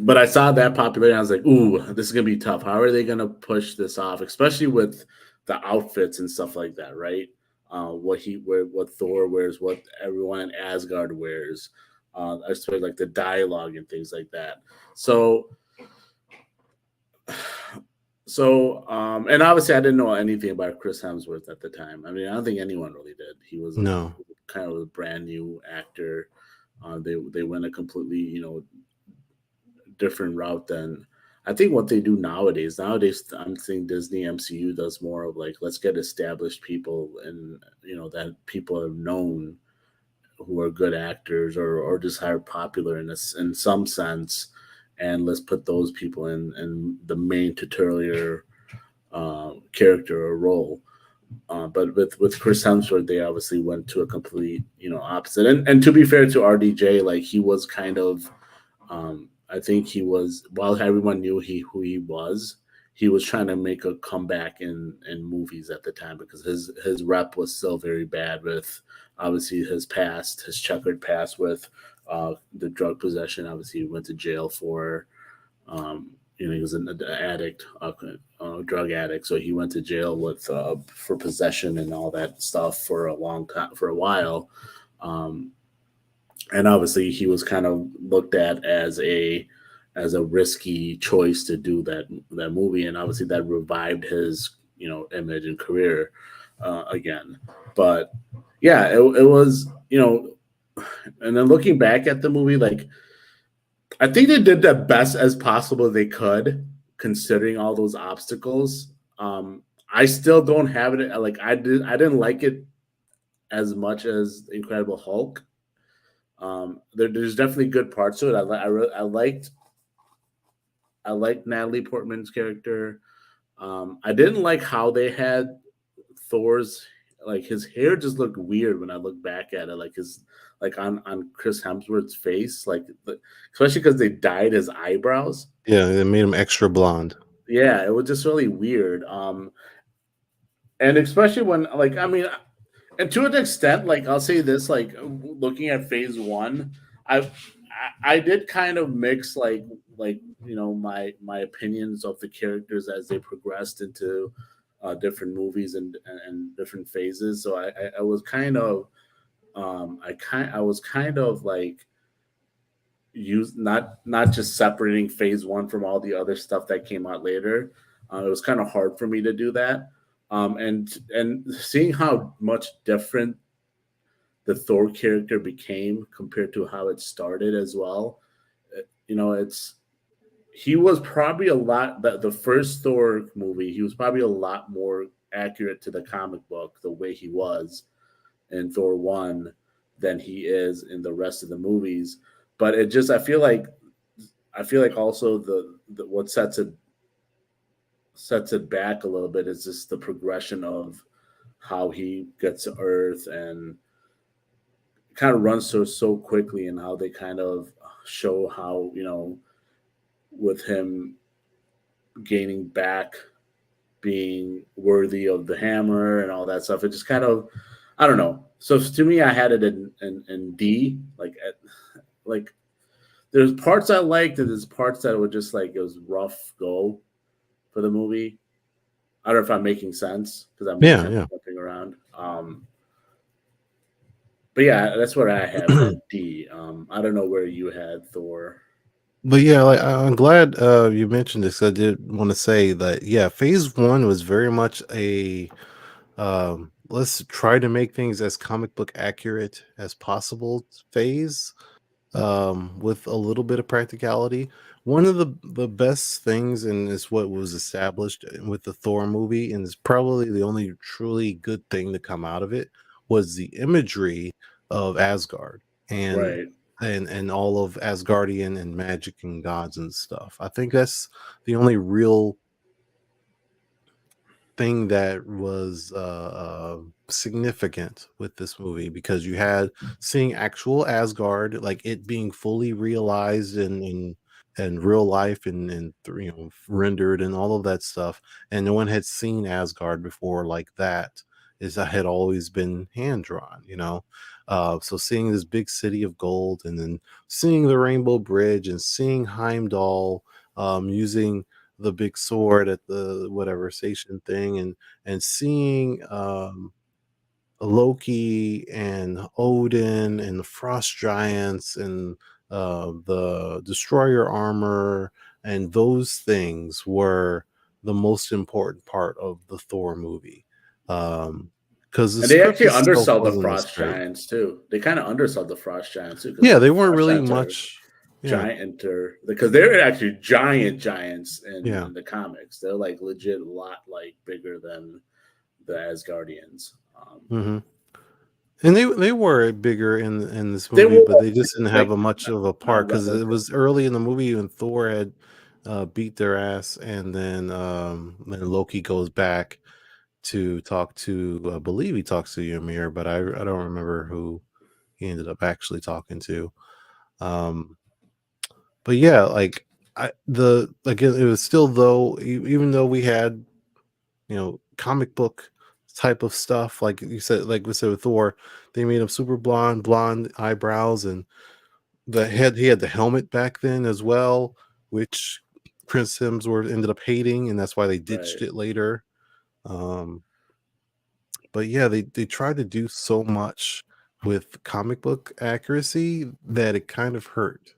but I saw that popularity. And I was like, "Ooh, this is gonna be tough. How are they gonna push this off, especially with the outfits and stuff like that, right? What Thor wears, what everyone in Asgard wears, especially like the dialogue and things like that. So, and obviously, I didn't know anything about Chris Hemsworth at the time. I mean, I don't think anyone really did. He was a no, kind of a brand new actor. They went a completely different route than I think what they do nowadays. Nowadays, I'm seeing Disney MCU does more of like let's get established people and that people have known who are good actors or just hire popular in some sense, and let's put those people in the main titular character or role. But with Chris Hemsworth, they obviously went to a complete opposite. And to be fair to RDJ, like he was kind of I think he was while everyone knew who he was trying to make a comeback in movies at the time because his rep was still very bad with obviously his checkered past with the drug possession. Obviously, he went to jail for he was an addict, drug addict, so he went to jail with for possession and all that stuff for a long time for a while. Um, and obviously he was kind of looked at as a risky choice to do that movie, and obviously that revived his image and career again. But yeah, it was and then looking back at the movie, like I think they did the best as possible they could considering all those obstacles. I still don't have it like I didn't like it as much as Incredible Hulk. There's definitely good parts to it. I liked Natalie Portman's character. I didn't like how they had Thor's like his hair just looked weird when I look back at it. Like his like on Chris Hemsworth's face, like especially because they dyed his eyebrows. yeah, they made him extra blonde. Yeah, it was just really weird. And especially when like I mean, and to an extent, like I'll say this, like looking at Phase One, I did kind of mix my opinions of the characters as they progressed into different movies and different phases. So I was kind of I was kind of like use not just separating phase one from all the other stuff that came out later. It was kind of hard for me to do that. And seeing how much different the Thor character became compared to how it started as well. You know, it's he was probably a lot the first Thor movie. He was probably a lot more accurate to the comic book the way he was in Thor one than he is in the rest of the movies. But it just I feel like also the what sets it back a little bit is just the progression of how he gets to Earth and kind of runs so quickly, and how they kind of show how with him gaining back being worthy of the hammer and all that stuff. It just kind of I don't know. So to me, I had it in D. Like there's parts I liked, and there's parts that were just like it was rough go for the movie. I don't know if I'm making sense because I'm Yeah, kind of yeah. jumping around. But yeah, that's what I have at D. I don't know where you had Thor. But yeah, like I'm glad you mentioned this. I did want to say that yeah, phase one was very much a let's try to make things as comic book accurate as possible phase, with a little bit of practicality. One of the best things, and is what was established with the Thor movie, and is probably the only truly good thing to come out of it, was the imagery of Asgard and Right, and all of Asgardian and magic and gods and stuff. I think that's the only real thing that was significant with this movie, because you had seeing actual Asgard, like it being fully realized in real life and rendered and all of that stuff, and no one had seen Asgard before like that. Is that had always been hand drawn, so seeing this big city of gold, and then seeing the Rainbow Bridge, and seeing Heimdall using the big sword at the whatever station thing, and seeing Loki and Odin and the frost giants and the destroyer armor, and those things were the most important part of the Thor movie, because the and they script actually itself undersell the wasn't as frost great. giants too. They kind of undersell the frost giants too because Yeah, the they weren't frost really giants are much. Yeah, giant because they're actually giants yeah. in the comics. They're like legit a lot like bigger than the Asgardians. Hmm. And they were bigger in this They movie, were but they just didn't have like a much of a not part, because it relative, was early in the movie when Thor had beat their ass, and then Loki goes back to talk to, I believe he talks to Ymir, but I don't remember who he ended up actually talking to. Um, but yeah, like it was still, though, even though we had comic book type of stuff, like you said, like we said with Thor, they made him super blonde eyebrows, and he had the helmet back then as well, which Chris Hemsworth ended up hating, and that's why they ditched right? it later. um but yeah, they tried to do so much with comic book accuracy that it kind of hurt.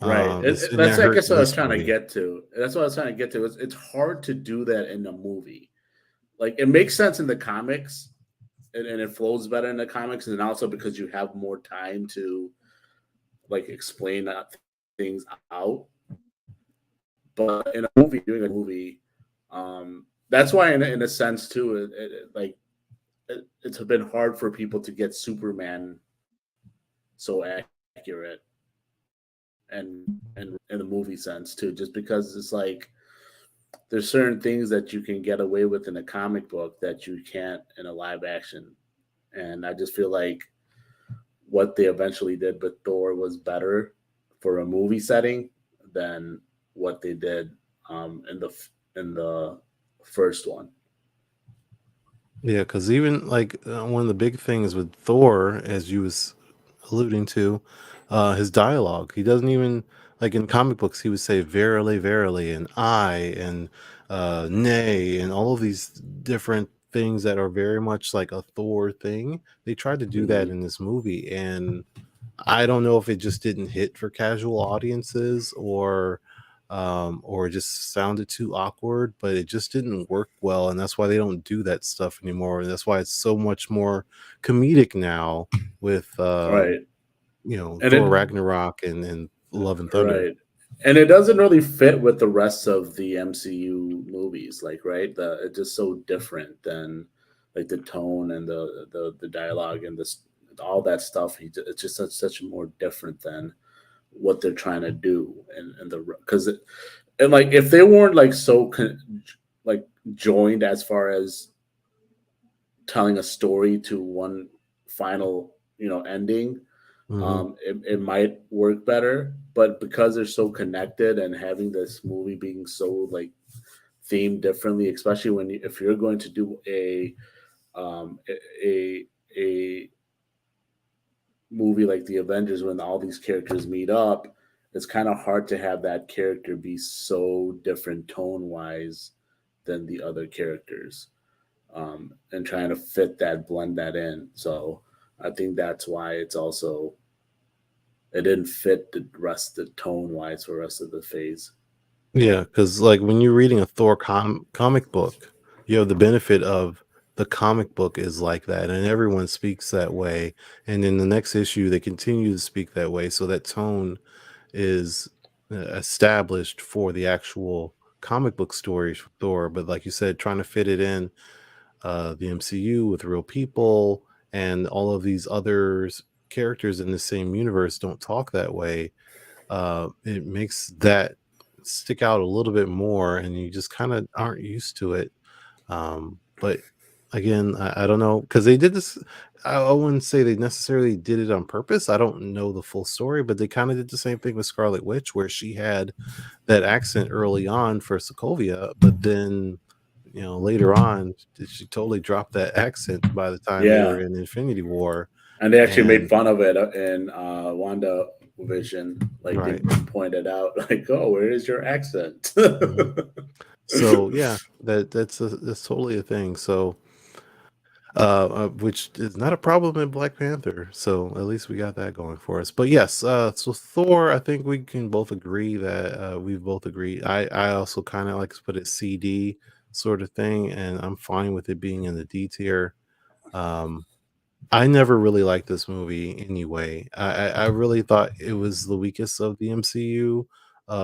Right. And That's that I hurt guess what I was this trying to movie. get to. That's what I was trying to get to. It's hard to do that in a movie. Like it makes sense in the comics, and it flows better in the comics, and also because you have more time to like explain things out. But in a movie, doing a movie, that's why in a sense too, it's been hard for people to get Superman so accurate and in the movie sense too, just because it's like there's certain things that you can get away with in a comic book that you can't in a live action. And I just feel like what they eventually did with Thor was better for a movie setting than what they did in the first one. Yeah, because even like one of the big things with Thor, as you was alluding to, his dialogue. He doesn't even, like in comic books, he would say "verily, verily" and "I," and Nay, and all of these different things that are very much like a Thor thing. They tried to do that Mhm. in this movie, and I don't know if it just didn't hit for casual audiences or it just sounded too awkward, but it just didn't work well, and that's why they don't do that stuff anymore. And that's why it's so much more comedic now with Right. And Thor it Ragnarok and Love and Thunder. right. And it doesn't really fit with the rest of the MCU movies, like, right? It's just so different than like the tone and the dialogue and this all that stuff. It's just such more different than what they're trying to do, and the because and like if they weren't like like joined as far as telling a story to one final ending, Hmm. it might work better. But because they're so connected and having this movie being so like themed differently, especially if you're going to do um, a a movie like the Avengers when all these characters meet up, it's kind of hard to have that character be so different tone wise than the other characters, and trying to blend that in. So I think that's why it didn't fit the rest the tone wise for the rest of the phase. Yeah, because like when you're reading a Thor comic book, you have the benefit of the comic book is like that, and everyone speaks that way. And in the next issue, they continue to speak that way, so that tone is established for the actual comic book stories for Thor. But like you said, trying to fit it in the MCU with real people and all of these others characters in the same universe don't talk that way. It makes that stick out a little bit more, and you just kind of aren't used to it. But again, I don't know because they did this. I wouldn't say they necessarily did it on purpose. I don't know the full story, but they kind of did the same thing with Scarlet Witch, where she had that accent early on for Sokovia, but then later on she totally dropped that accent by the time they were Yeah, in Infinity War. and they actually made And fun of it in Wanda Vision. Like they right. pointed out, like, "Oh, where is your accent?" Mhm. So yeah, that's totally a thing. So which is not a problem in Black Panther. So at least we got that going for us. But yes, so Thor, I think we can both agree that we both agree. I also kind of like to put it CD sort of thing, and I'm fine with it being in the D tier. Um, I never really liked this movie anyway. I really thought it was the weakest of the MCU.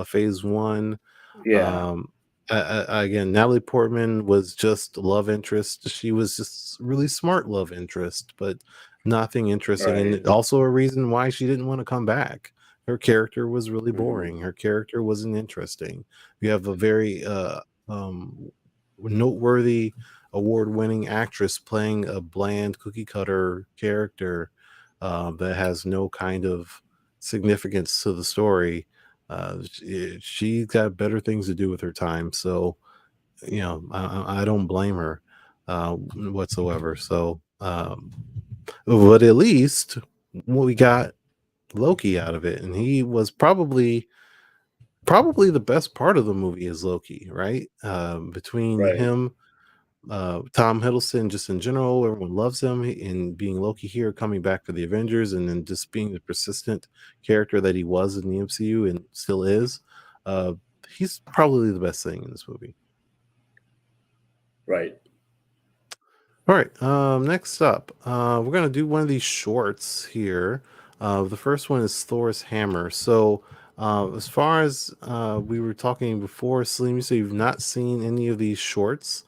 Phase one. Yeah, um, Again, Natalie Portman was just love interest. She was just really smart love interest, but nothing interesting. right. And also a reason why she didn't want to come back. Her character was really Mhm. boring. Her character wasn't interesting. You have a very um, noteworthy, award-winning actress playing a bland cookie cutter character that has no kind of significance to the story. She's got better things to do with her time, so I don't blame her whatsoever. So, but at least we got Loki out of it, and he was probably the best part of the movie is Loki, right? Between Right. him, Tom Hiddleston, just in general, everyone loves him, and being Loki here, coming back for the Avengers, and then just being the persistent character that he was in the MCU and still is. Uh, he's probably the best thing in this movie. Right. All right. Next up, we're gonna do one of these shorts here. The first one is Thor's hammer. So, as far as we were talking before, Salim, you say you've not seen any of these shorts,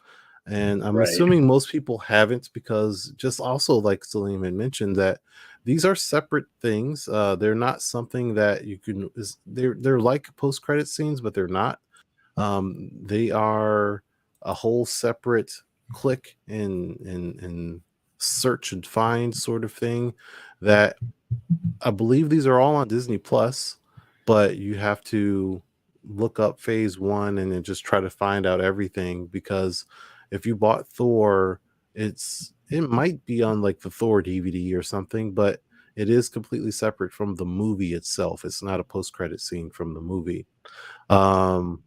and I'm Right. assuming most people haven't because just also like Salim had mentioned that these are separate things. They're not something that you can. They're like post credit scenes, but they're not. They are a whole separate click and search and find sort of thing that I believe these are all on Disney Plus, but you have to look up phase one and then just try to find out everything because if you bought Thor, it might be on like the Thor DVD or something, but it is completely separate from the movie itself. It's not a post credit scene from the movie. Um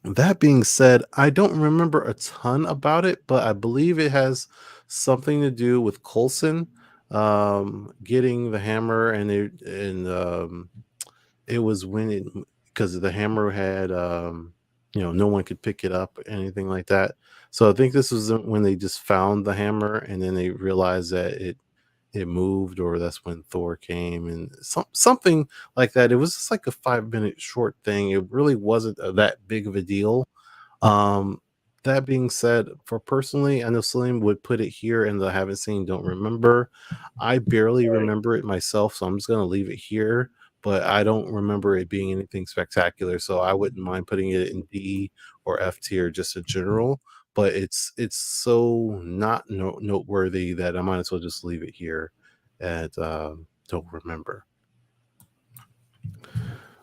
That being said, I don't remember a ton about it, but I believe it has something to do with Coulson getting the hammer, it was when it because the hammer had no one could pick it up, anything like that. So I think this was when they just found the hammer, and then they realized that it moved, or that's when Thor came, and something like that. It was just like a 5 minute short thing. It really wasn't that big of a deal. um, that being said, for personally, I know Salim would put it here in the haven't seen, don't remember. I barely Right. remember it myself, so I'm just gonna leave it here. But I don't remember it being anything spectacular, so I wouldn't mind putting it in D or F tier just in general. But it's so not noteworthy that I might as well just leave it here at don't remember.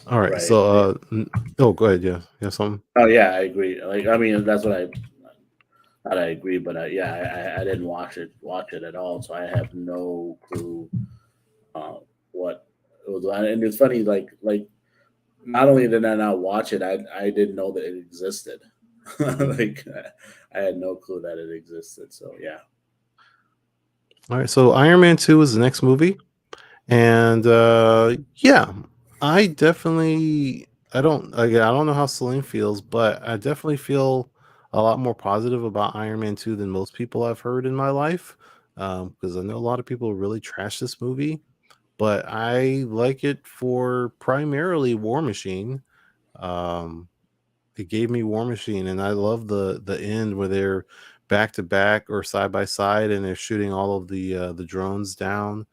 All right, Right. so Yeah. oh, go ahead. Yeah, yeah, something. Oh yeah, I agree. Like I mean, that's what I not I agree, but yeah, I didn't watch it at all, so I have no clue what it was. And it's funny, like not only did I not watch it, I didn't know that it existed. Like I had no clue that it existed. So yeah, All right, so Iron Man 2 is the next movie. And yeah, I don't know how Celine feels, but I definitely feel a lot more positive about Iron Man 2 than most people I've heard in my life. Because I know a lot of people really trash this movie, but I like it for primarily War Machine. Um, it gave me War Machine, and I love the end where they're back to back or side by side, and they're shooting all of the drones down.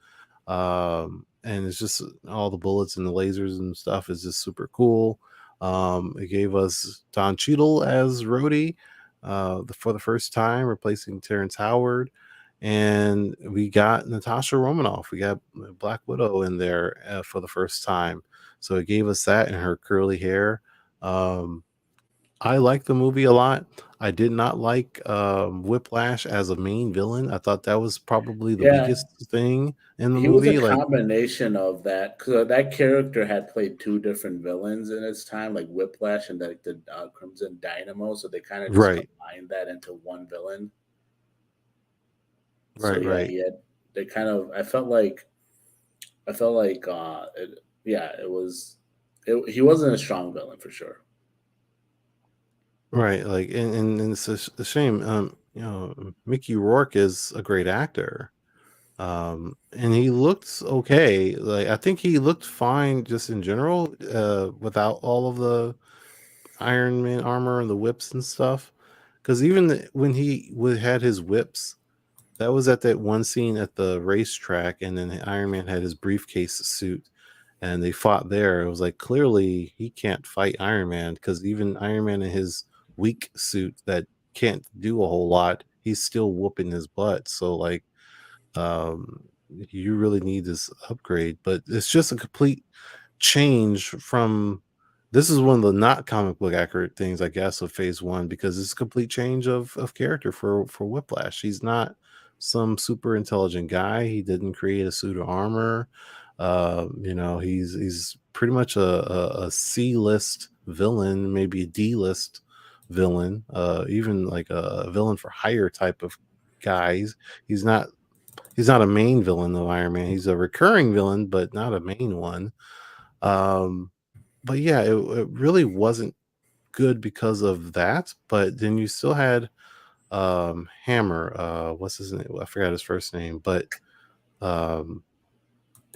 And it's just all the bullets and the lasers and stuff is just super cool. It gave us Don Cheadle as Rhodey for the first time, replacing Terrence Howard, and we got Natasha Romanoff. We got Black Widow in there for the first time, so it gave us that and her curly hair. Um, I like the movie a lot. I did not like Whiplash as a main villain. I thought that was probably the yeah. weakest thing in the He was a movie. Like, combination of that because that character had played two different villains in its time, like Whiplash and the Crimson Dynamo. So they kind of just right, combined that into one villain. So right, yeah, right, he had they kind of. I felt like yeah, it was. He wasn't a strong villain for sure. right. Like, and it's a shame. Mickey Rourke is a great actor. And he looked okay. Like, I think he looked fine just in general, without all of the Iron Man armor and the whips and stuff. Because even when he had his whips, that was at that one scene at the racetrack, and then Iron Man had his briefcase suit, and they fought there. It was like, clearly he can't fight Iron Man, because even Iron Man in his weak suit that can't do a whole lot, he's still whooping his butt. So like, you really need this upgrade, but it's just a complete change from this is one of the not comic book accurate things, I guess, of phase one, because it's a complete change of character for Whiplash. He's not some super intelligent guy. He didn't create a suit of armor. He's pretty much a C-list villain, maybe a D-list villain, even like a villain for hire type of guys. He's not a main villain of Iron Man. He's a recurring villain, but not a main one. Um, but yeah, it really wasn't good because of that. But then you still had Hammer. What's his name? I forgot his first name, but um,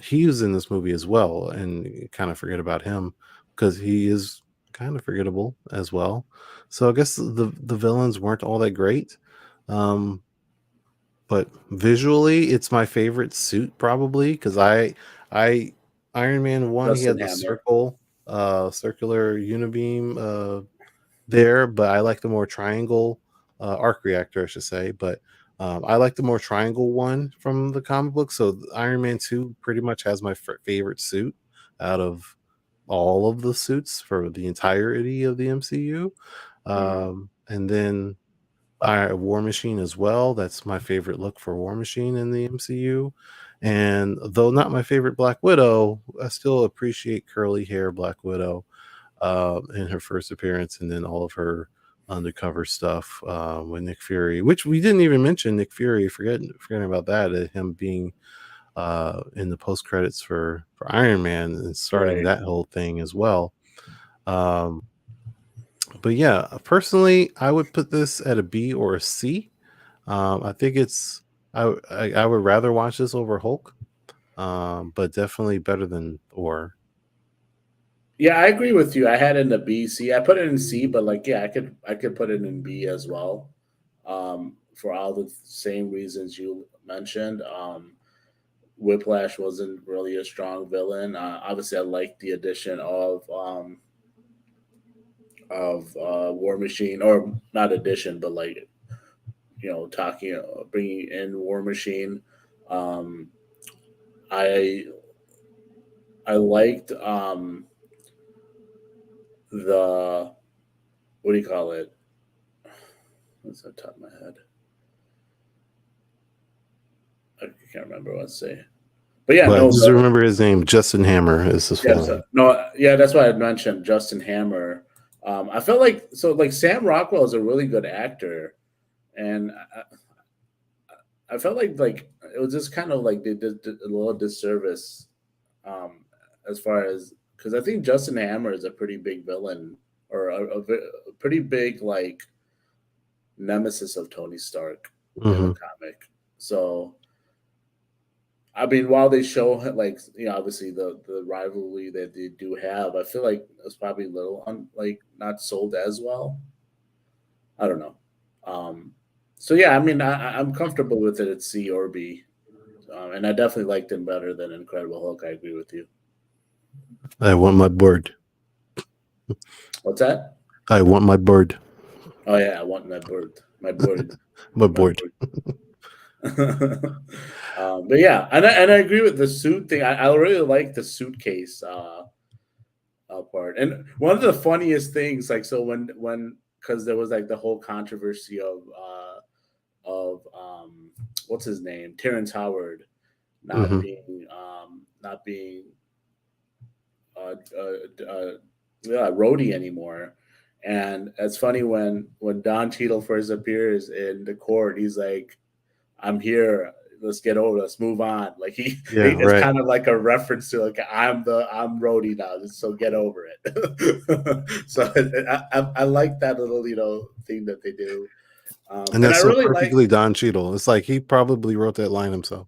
he was in this movie as well, and you kind of forget about him because he is kind of forgettable as well. So I guess the villains weren't all that great. Um, but visually it's my favorite suit, probably, because I Iron Man 1, he Justin had the Hammer. circular unibeam there, but I like the more triangle arc reactor, I should say. But I like the more triangle one from the comic book. So Iron Man 2 pretty much has my favorite suit out of all of the suits for the entirety of the MCU. Mhm. And then War Machine as well. That's my favorite look for War Machine in the MCU. And though not my favorite Black Widow, I still appreciate curly hair Black Widow. in her first appearance, and then all of her undercover stuff with Nick Fury, which we didn't even mention. Nick Fury, forgetting about that, him being in the post credits for Iron Man and starting Right. that whole thing as well. Um, but yeah, personally, I would put this at a B or a C. I think it's I would rather watch this over Hulk, but definitely better than Thor. Yeah, I agree with you. I had it in the B, C. I put it in C, but like, yeah, I could put it in B as well, for all the same reasons you mentioned. Whiplash wasn't really a strong villain. Obviously, I like the addition of War Machine, or not addition, but like, talking, bringing in War Machine. Um, I I liked the, what do you call it? What's on top of my head? I can't remember what to say. But yeah, But no, just remember his name, Justin Hammer, is his full yes, name. no, yeah, that's why I mentioned Justin Hammer. I felt like, like Sam Rockwell is a really good actor, and I felt like it was just kind of like they did a little disservice, um, as far as, because I think Justin Hammer is a pretty big villain, or a pretty big like nemesis of Tony Stark in the Hmm. comic. So I mean, while they show like, obviously the rivalry that they do have, I feel like it's probably a little like not sold as well. I don't know. Um, so yeah, I mean, I'm comfortable with it at C or B, and I definitely liked him better than Incredible Hulk. I agree with you. I want my bird. What's that? I want my bird. Oh yeah, I want my bird, my bird, My my board. bird. But yeah, and I agree with the suit thing. I really like the suitcase part. And one of the funniest things, like, so when because there was like the whole controversy of what's his name, Terrence Howard, not Hmm. being uh, uh, uh, yeah, roadie anymore. And it's funny when Don Cheadle first appears in the court, he's like, "I'm here. Let's get over. Let's move on." Like Yeah, it's right. kind of like a reference to like, I'm roadie now, so get over it. So I like that little thing that they do, And and I that's so really like. perfectly Don Cheadle. It's like he probably wrote that line himself.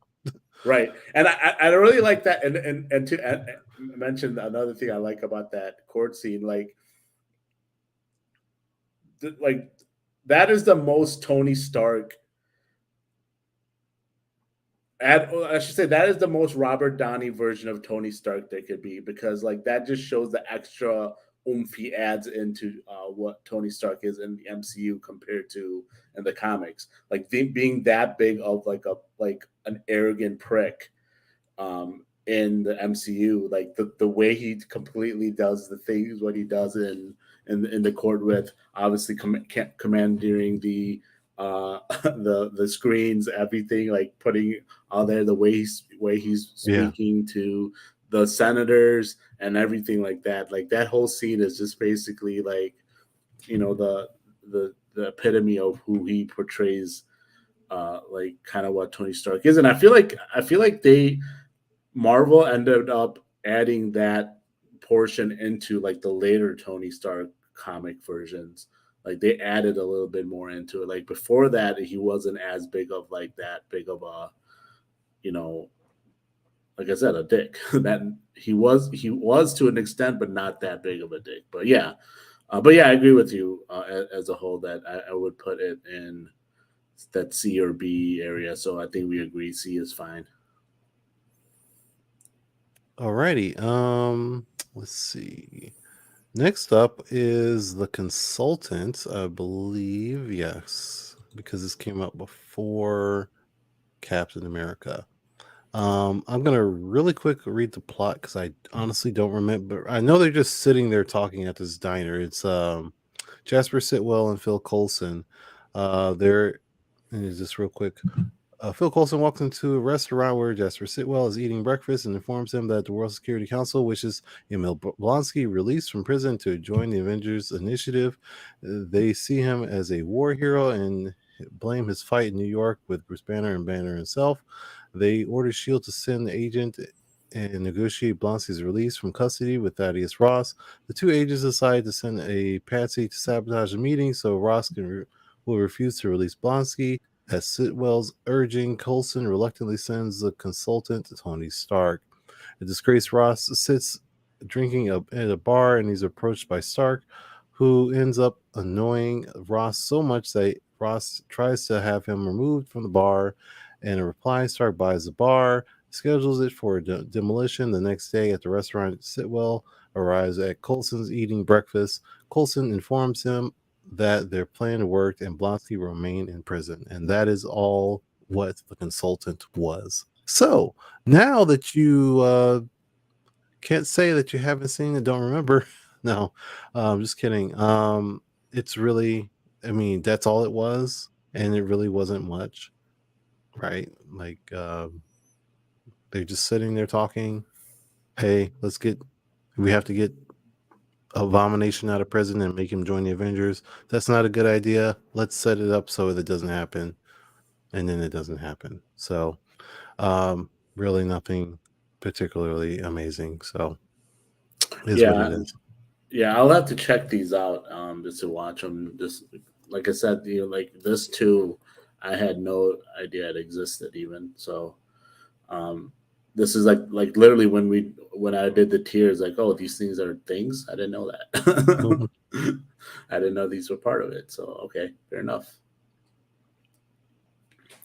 Right, and I really like that, and to mention another thing I like about that court scene, like that is the most Tony Stark. I should say that is the most Robert Downey version of Tony Stark there could be, because like that just shows the extra oomph he adds into what Tony Stark is in the MCU compared to in the comics. Like being that big of like an arrogant prick, in the MCU, like the way he completely does the things what he does in the court, with obviously commandeering the the screens, everything, like putting all there, the way he's Yeah. speaking to the senators and everything like that. Like that whole scene is just basically like, the epitome of who he portrays, like kind of what Tony Stark is. And I feel like they Marvel ended up adding that portion into like the later Tony Stark comic versions. Like they added a little bit more into it. Like before that, he wasn't as big of like that big of a, you know, like I said, a dick. That he was to an extent, but not that big of a dick. But yeah, I agree with you, as a whole, that I would put it in that C or B area. So I think we agree C is fine. Alrighty. Let's see. Next up is the consultant, I believe. Yes, because this came out before Captain America. I'm gonna really quick read the plot because I honestly don't remember. I know they're just sitting there talking at this diner. It's Jasper Sitwell and Phil Coulson. They're and just real quick. Phil Coulson walks into a restaurant where Jasper Sitwell is eating breakfast and informs him that the World Security Council wishes Emil Blonsky released from prison to join the Avengers Initiative. They see him as a war hero and blame his fight in New York with Bruce Banner and Banner himself. They order S.H.I.E.L.D. to send the agent and negotiate Blonsky's release from custody with Thaddeus Ross. The two agents decide to send a patsy to sabotage the meeting so Ross will refuse to release Blonsky. At Sitwell's urging, Coulson reluctantly sends the consultant to Tony Stark. A disgraced Ross sits drinking at a bar and he's approached by Stark, who ends up annoying Ross so much that Ross tries to have him removed from the bar. And in reply, Stark buys the bar, schedules it for demolition the next day at the restaurant. Sitwell arrives at Coulson's eating breakfast. Coulson informs him that their plan worked and Blonsky remained in prison. And that is all what the consultant was. So now that you can't say that you haven't seen it, don't remember. No, I'm just kidding. It's really, I mean, that's all it was. And it really wasn't much, right? Like, they're just sitting there talking. Hey, we have to get Abomination out of prison and make him join the Avengers. That's not a good idea. Let's set it up so that it doesn't happen. And then it doesn't happen. So really nothing particularly amazing. So is what it is. Yeah, I'll have to check these out just to watch them. Just like I said, like this too, I had no idea it existed even. So this is like literally when I did the tiers, like, oh, these things are things. I didn't know that. Mm-hmm. I didn't know these were part of it. So okay, fair enough.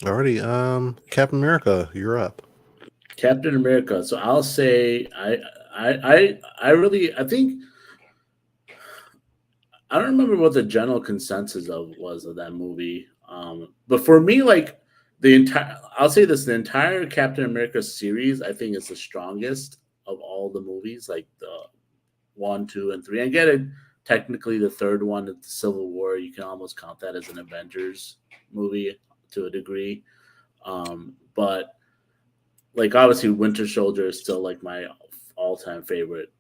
Alrighty, Captain America, you're up. Captain America. So I'll say I think I don't remember what the general consensus was of that movie. But for me, like I'll say this: the entire Captain America series, I think, is the strongest of all the movies. Like the 1, 2, and 3. I get it. Technically, the third one, the Civil War, you can almost count that as an Avengers movie to a degree. But like obviously, Winter Soldier is still like my all-time favorite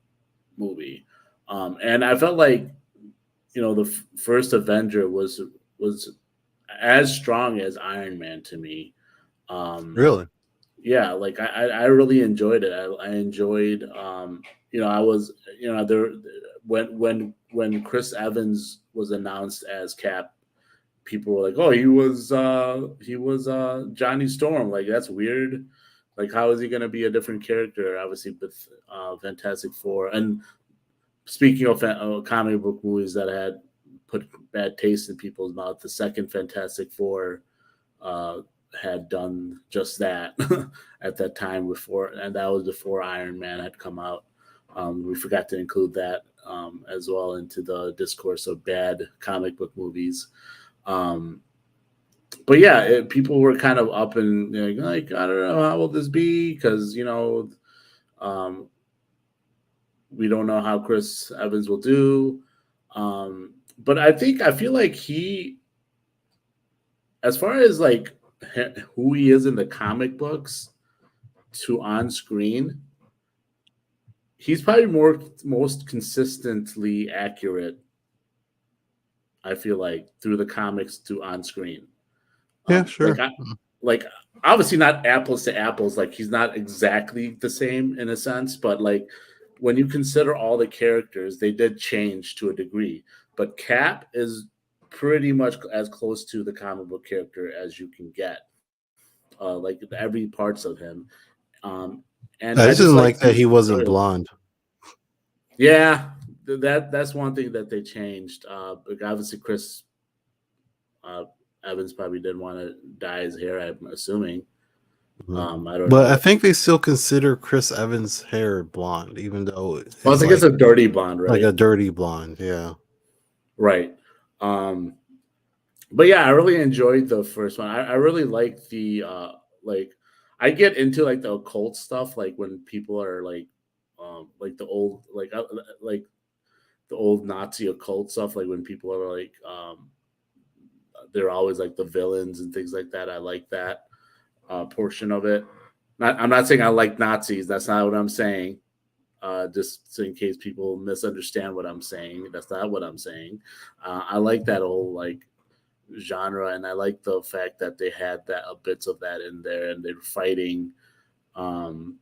movie. And I felt like the first Avenger was as strong as Iron Man to me. Really? Yeah, like I really enjoyed it. I enjoyed I was there when Chris Evans was announced as Cap, people were like, oh, he was Johnny Storm. Like that's weird. Like how is he going to be a different character? Obviously with Fantastic Four. And speaking of comic book movies that had put bad taste in people's mouth, the second Fantastic Four had done just that at that time before, and that was before Iron Man had come out. We forgot to include that as well into the discourse of bad comic book movies. But yeah, people were kind of up and like, I don't know how will this be because we don't know how Chris Evans will do. But I feel like he, as far as like who he is in the comic books to on screen, he's probably most consistently accurate. I feel like through the comics to on screen. Yeah, sure. Like obviously not apples to apples. Like he's not exactly the same in a sense, but like when you consider all the characters, they did change to a degree. But Cap is pretty much as close to the comic book character as you can get. Like every parts of him. And I just didn't like that he wasn't blonde. Yeah, that's one thing that they changed. Obviously, Chris Evans probably didn't want to dye his hair. I'm assuming. Mm-hmm. I don't but know. I think they still consider Chris Evans' hair blonde, even though it's I think it's a dirty blonde, right? Like a dirty blonde, yeah. Right. But yeah, I really enjoyed the first one. I really like the like I get into like the occult stuff, like when people are like the old like the old Nazi occult stuff, like when people are like they're always like the villains and things like that. I like that. portion of it. I'm not saying I like Nazis. That's not what I'm saying. Just so in case people misunderstand what I'm saying, that's not what I'm saying. I like that whole like genre, and I like the fact that they had that bits of that in there, and they were fighting. Um,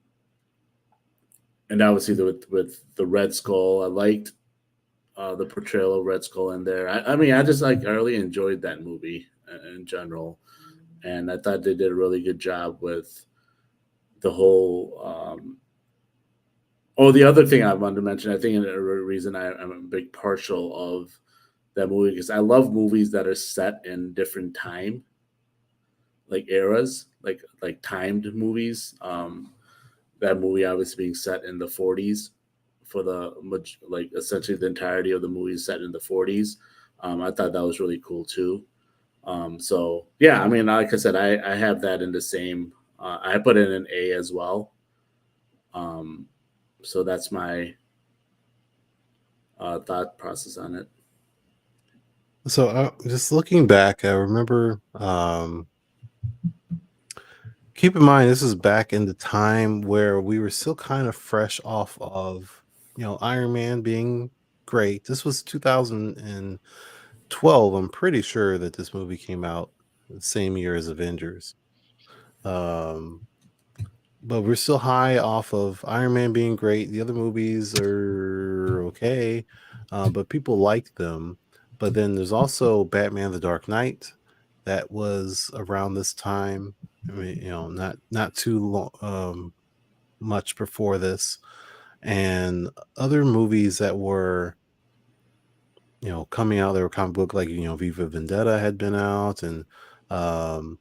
and obviously with the Red Skull, I liked the portrayal of Red Skull in there. I mean, I really enjoyed that movie in general, and I thought they did a really good job with the whole. Oh, the other thing I wanted to mention, I think a reason I'm a big partial of that movie is I love movies that are set in different time, like eras, like timed movies. That movie obviously being set in the 40s for like essentially the entirety of the movie is set in the 40s. I thought that was really cool too. So yeah, I mean, like I said, I have that in the same. I put it in an A as well. Um, so that's my thought process on it. So just looking back, I remember. Keep in mind, this is back in the time where we were still kind of fresh off of, Iron Man being great. This was 2012. I'm pretty sure that this movie came out the same year as Avengers. Um, but we're still high off of Iron Man being great. The other movies are okay, but people like them. But then there's also Batman: The Dark Knight that was around this time. I mean, not too long, much before this, and other movies that were coming out. They were comic book, like Viva Vendetta had been out, and um,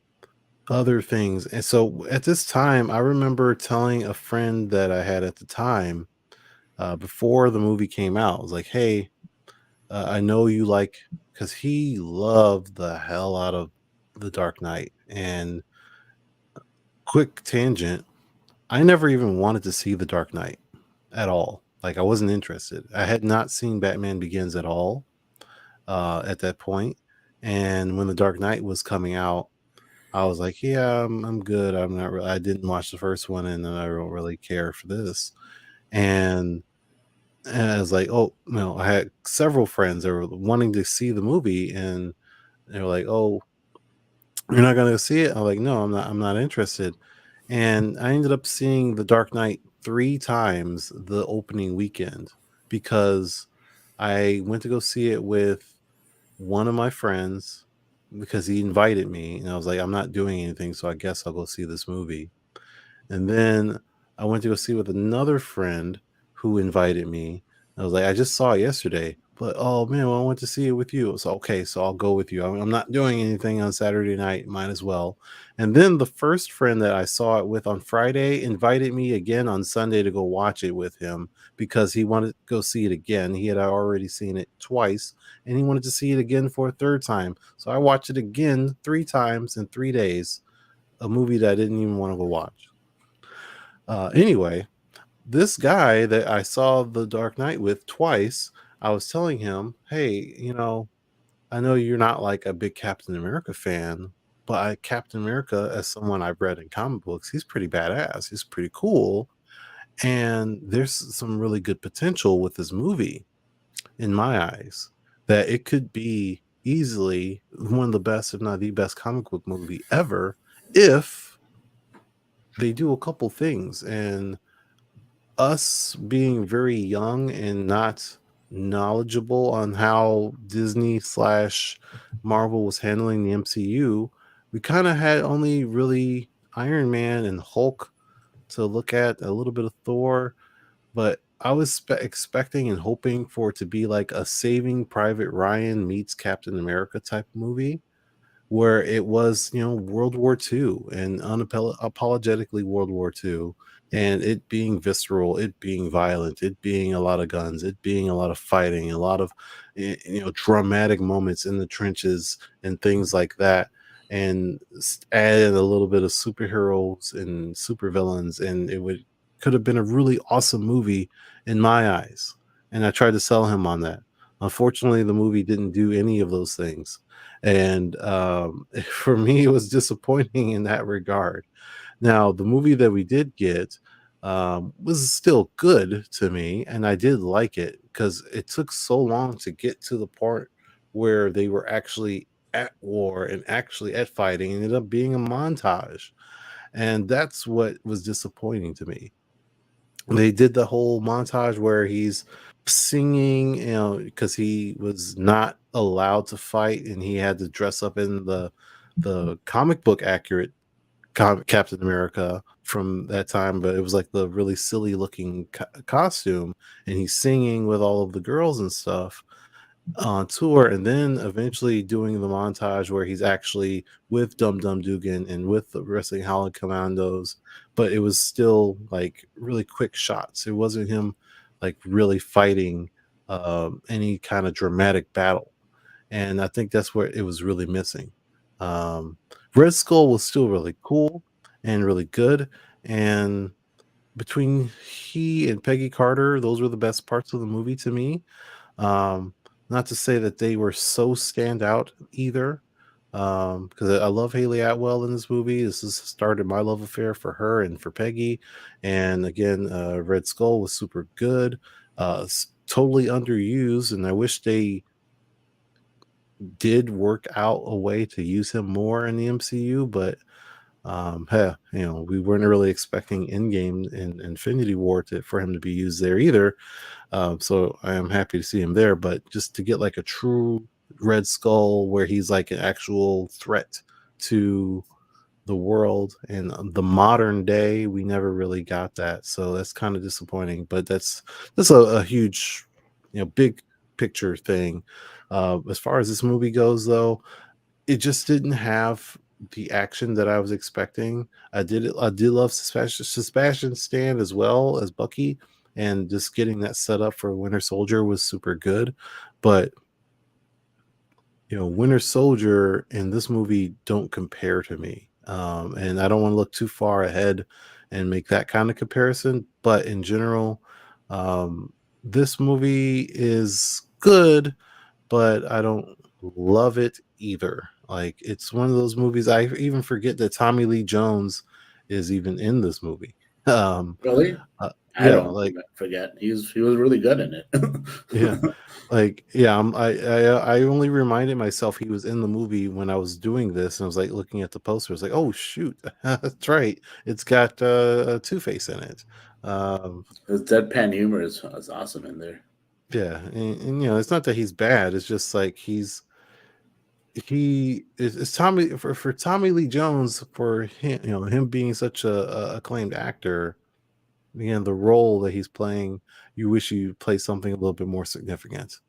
other things. And so at this time, I remember telling a friend that I had at the time, before the movie came out, I was like, "Hey, I know you like," because he loved the hell out of The Dark Knight. And quick tangent, I never even wanted to see The Dark Knight at all. Like, I wasn't interested. I had not seen Batman Begins at all at that point. And when The Dark Knight was coming out, I was like, yeah, I'm good. I'm not really, I didn't watch the first one, and then I don't really care for this. And, and I was like, oh, no, I had several friends that were wanting to see the movie, and they were like, oh, you're not going to see it? I'm like, no, I'm not interested. And I ended up seeing The Dark Knight 3 times the opening weekend, because I went to go see it with one of my friends because he invited me, and I was like, I'm not doing anything, so I guess I'll go see this movie. And then I went to go see with another friend who invited me. I was like, I just saw it yesterday, but oh man, well, I went to see it with you. So okay, so I'll go with you. I'm not doing anything on Saturday night, might as well. And then the first friend that I saw it with on Friday invited me again on Sunday to go watch it with him, because he wanted to go see it again. He had already seen it twice, and he wanted to see it again for a third time. So I watched it again 3 times in 3 days, a movie that I didn't even want to go watch. Anyway, this guy that I saw The Dark Knight with twice, I was telling him, hey, I know you're not like a big Captain America fan, but Captain America, as someone I've read in comic books, he's pretty badass. He's pretty cool. And there's some really good potential with this movie, in my eyes, that it could be easily one of the best, if not the best, comic book movie ever, if they do a couple things. And us being very young and not knowledgeable on how Disney slash Marvel was handling the MCU, we kind of had only really Iron Man and Hulk to look at, a little bit of Thor. But I was expecting and hoping for it to be like a Saving Private Ryan meets Captain America type movie, where it was, World War II, and unapologetically World War II, and it being visceral, it being violent, it being a lot of guns, it being a lot of fighting, a lot of, dramatic moments in the trenches and things like that, and add a little bit of superheroes and supervillains, and it would could have been a really awesome movie in my eyes. And I tried to sell him on that. Unfortunately, the movie didn't do any of those things. And for me, it was disappointing in that regard. Now, the movie that we did get was still good to me, and I did like it because it took so long to get to the part where they were actually at war and actually at fighting. It ended up being a montage, and that's what was disappointing to me. They did the whole montage where he's singing, because he was not allowed to fight, and he had to dress up in the comic book accurate Captain America from that time, but it was like the really silly looking costume, and he's singing with all of the girls and stuff on tour, and then eventually doing the montage where he's actually with Dum Dum Dugan and with the Wrestling Howling Commandos, but it was still like really quick shots. It wasn't him like really fighting any kind of dramatic battle, and I think that's where it was really missing. Um, Red Skull was still really cool and really good, and between he and Peggy Carter, those were the best parts of the movie to me. Um, Not to say that they were so standout either, because I love Haley Atwell in this movie. This has started my love affair for her and for Peggy. And again, Red Skull was super good, totally underused, and I wish they did work out a way to use him more in the MCU. But hey, we weren't really expecting Endgame and Infinity War for him to be used there either. So I am happy to see him there, but just to get like a true Red Skull where he's like an actual threat to the world and the modern day, we never really got that. So that's kind of disappointing. But that's a huge, big picture thing. As far as this movie goes, though, it just didn't have the action that I was expecting. I did love Sebastian Stan as well as Bucky, and just getting that set up for Winter Soldier was super good. But Winter Soldier and this movie don't compare to me. And I don't want to look too far ahead and make that kind of comparison. But in general, um, this movie is good, but I don't love it either. Like, it's one of those movies I even forget that Tommy Lee Jones is even in this movie. Um, Really? I yeah, don't like forget. He was really good in it. yeah, like yeah. I only reminded myself he was in the movie when I was doing this, and I was like looking at the poster. I was like, oh shoot, that's right. It's got Two Face in it. Um, His deadpan humor is awesome in there. yeah, and it's not that he's bad. It's just like he is Tommy for Tommy Lee Jones, for him, him being such a acclaimed actor. Again, the role that he's playing, you wish you play something a little bit more significant.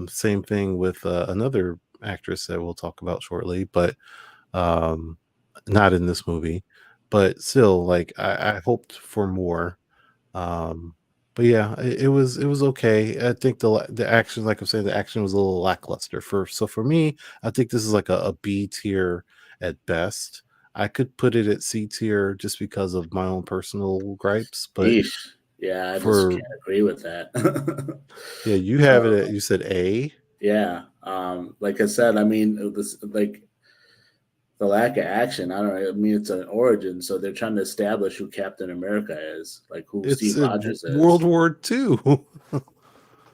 Same thing with another actress that we'll talk about shortly, but um, not in this movie. But still, like I hoped for more. Um, but yeah, it was okay. I think the action, like I'm saying, the action was a little lackluster. For me, I think this is like a B tier at best. I could put it at C tier just because of my own personal gripes, but Eesh. Yeah, I just for can't agree with that. yeah, you have it at, you said A. Yeah, like I said, I mean, this like the lack of action. I don't know. I mean, it's an origin, so they're trying to establish who Captain America is, like who It's Steve in Rogers World is. War II.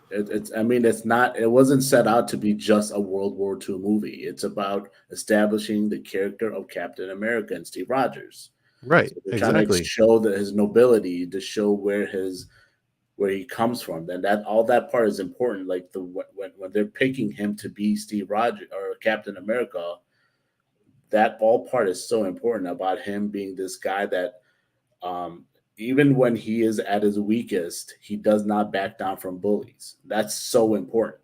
It's. I mean, it's not. It wasn't set out to be just a World War II movie. It's about establishing the character of Captain America and Steve Rogers. Right, So they're trying to exactly. show that his nobility, to show where he comes from. Then that all that part is important. Like when they're picking him to be Steve Rogers or Captain America, that all part is so important about him being this guy that um, even when he is at his weakest, he does not back down from bullies. That's so important.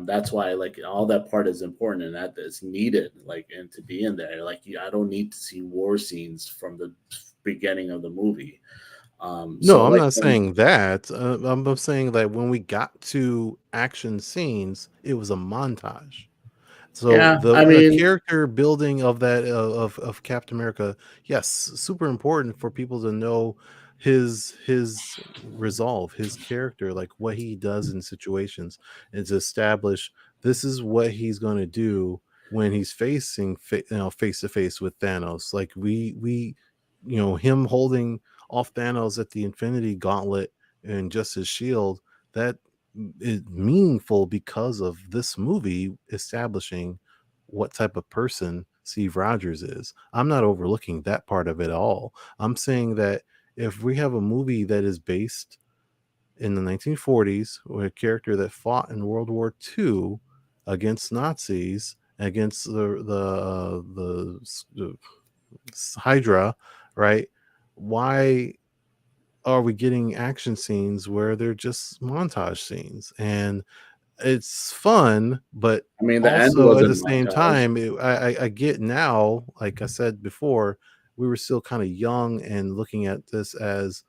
That's why like all that part is important and that is needed. Like and to be in there, like I don't need to see war scenes from the beginning of the movie. So No, I'm like not when saying that. I'm saying that when we got to action scenes, it was a montage. So yeah, I the mean, character building of that of Captain America, yes, super important for people to know his resolve, his character, like what he does in situations, and to establish this is what he's going to do when he's facing face to face with Thanos. Like we him holding off Thanos at the Infinity Gauntlet and just his shield, that is meaningful because of this movie establishing what type of person Steve Rogers is. I'm not overlooking that part of it at all. I'm saying that if we have a movie that is based in the 1940s with a character that fought in World War II against Nazis, against the Hydra, right? Why are we getting action scenes where they're just montage scenes? And it's fun, but I mean, the end also at the wasn't same montage. time, I get now, like I said before, we were still kind of young and looking at this as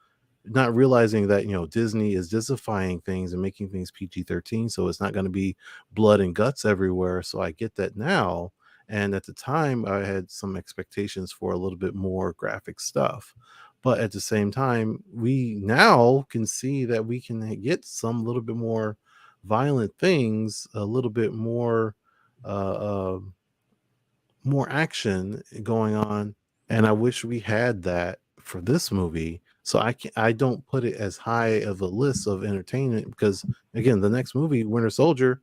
not realizing that Disney is disifying things and making things PG-13, so it's not going to be blood and guts everywhere. So I get that now, and at the time I had some expectations for a little bit more graphic stuff, but at the same time we now can see that we can get some little bit more violent things, a little bit uh, uh more action going on, and I wish we had that for this movie. So I don't put it as high of a list of entertainment because again, the next movie, Winter Soldier,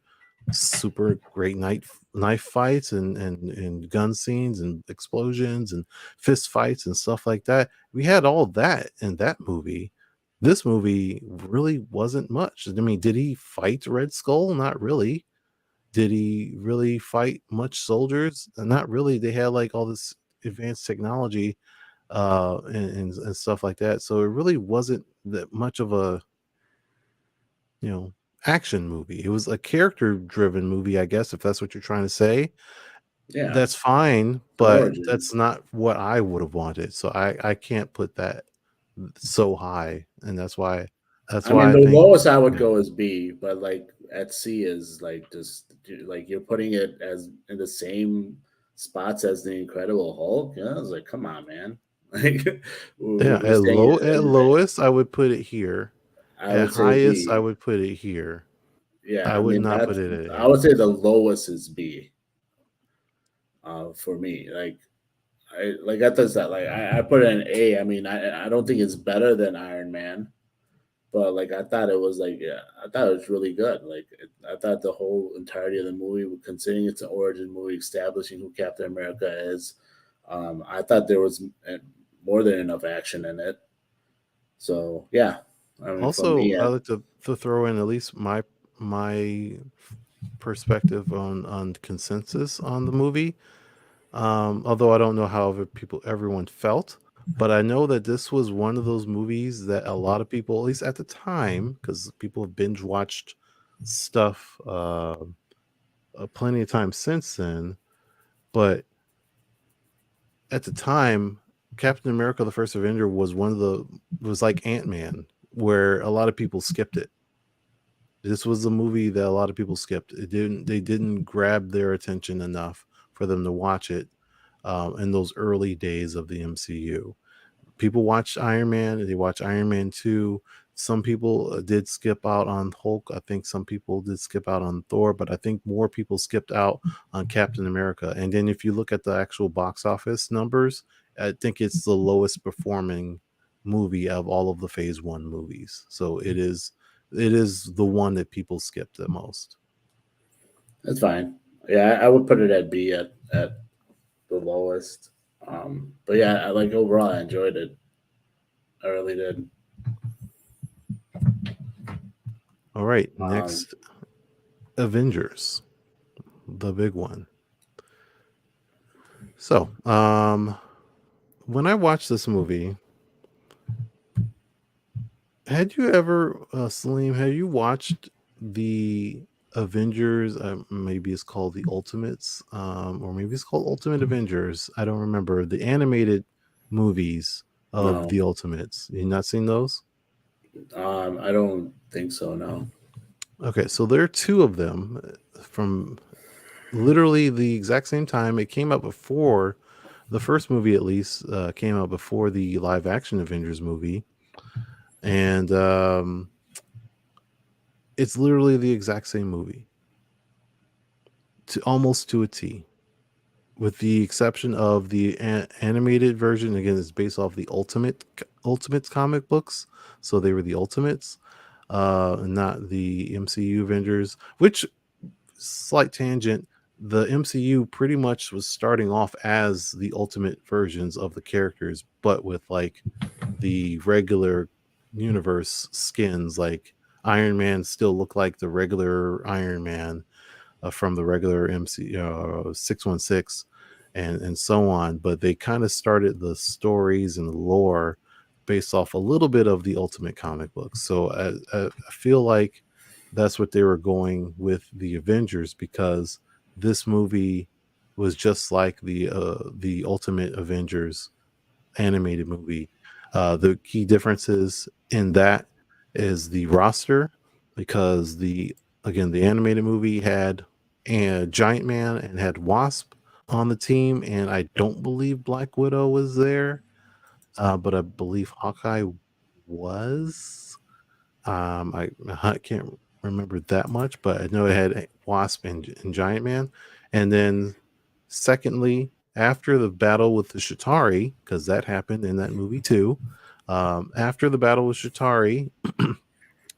super great knife fights and gun scenes and explosions and fist fights and stuff like that. We had all that in that movie. This movie really wasn't much. I mean, did he fight Red Skull? Not really. Did he really fight much soldiers? Not really. They had like all this advanced technology and stuff like that. So it really wasn't that much of a you know action movie. It was a character driven movie, I guess, if that's what you're trying to say. Yeah, That's fine, the but origin. that's not what I would have wanted. So I can't put that so high, and that's I mean, why I the think lowest I would yeah. go is B, but like at C is like just like you're putting it as in the same spots as the Incredible Hulk. Yeah, I was like, come on, man. Like Yeah, we're saying, at lowest I would put it here. I At would say highest I B. would put it here. Yeah, I I would mean not put that's it at I here. would say the lowest is B. For me, like I thought that I put it in A. I mean, I don't think it's better than Iron Man, but like I thought it was like yeah, I thought it was really good. I thought the whole entirety of the movie, considering it's an origin movie establishing who Captain America is, I thought there was more than enough action in it. So yeah, I mean for Also, me, I like to throw in at least my perspective on consensus on the movie. Although I don't know how everyone felt, but I know that this was one of those movies that a lot of people, at least at the time, because people have binge watched stuff plenty of times since then, but at the time, Captain America: The First Avenger was was like Ant-Man, where a lot of people skipped it. This was a movie that a lot of people skipped. They didn't grab their attention enough for them to watch it in those early days of the MCU. People watched Iron Man, they watched Iron Man 2. Some people did skip out on Hulk. I think some people did skip out on Thor, but I think more people skipped out on Captain America. And then if you look at the actual box office numbers, I think it's the lowest performing movie of all of the Phase 1 movies. So it is the one that people skipped the most. that's fine. Yeah, I would put it at B at the lowest. But yeah, I like overall I enjoyed it. I really did. All right, Um, next Avengers, the big one. So, when I watched this movie, had you ever, Salim, have you watched the Avengers? Maybe it's called the Ultimates, or maybe it's called Ultimate Avengers. I don't remember the animated movies of no, the Ultimates. You not seen those? I don't think so. No. Okay, so there are two of them from literally the exact same time. It came out before the first movie, at least, came out before the live action Avengers movie, and it's literally the exact same movie. to almost to a T, with the exception of the animated version. Again, it's based off the Ultimates comic books, so they were the Ultimates, not the MCU Avengers. Which, slight tangent, the MCU pretty much was starting off as the Ultimate versions of the characters, but with like the regular universe skins. Like Iron Man still looked like the regular Iron Man from the regular MC 616 and so on. But they kind of started the stories and the lore based off a little bit of the Ultimate comic books. So I feel like that's what they were going with the Avengers, because this movie was just like the Ultimate Avengers animated movie. The key differences in that is the roster, because the animated movie had a Giant Man and had Wasp on the team, and I don't believe Black Widow was there, but I believe Hawkeye was. I can't remember that much, but I know it had Wasp and Giant Man. And then, secondly, after the battle with the Shatari, because that happened in that movie too, after the battle with Shatari,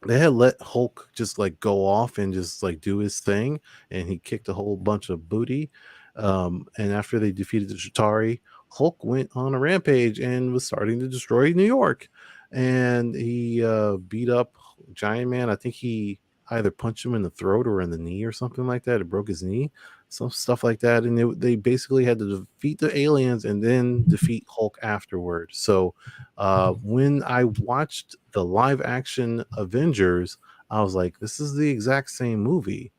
they had let Hulk just like go off and just like do his thing, and he kicked a whole bunch of booty. And after they defeated the Shatari, Hulk went on a rampage and was starting to destroy New York. And he beat up Giant Man. I think he either punched him in the throat or in the knee or something like that. It broke his knee, some stuff like that. And they basically had to defeat the aliens and then defeat Hulk afterward. So when I watched the live action Avengers, I was like, this is the exact same movie.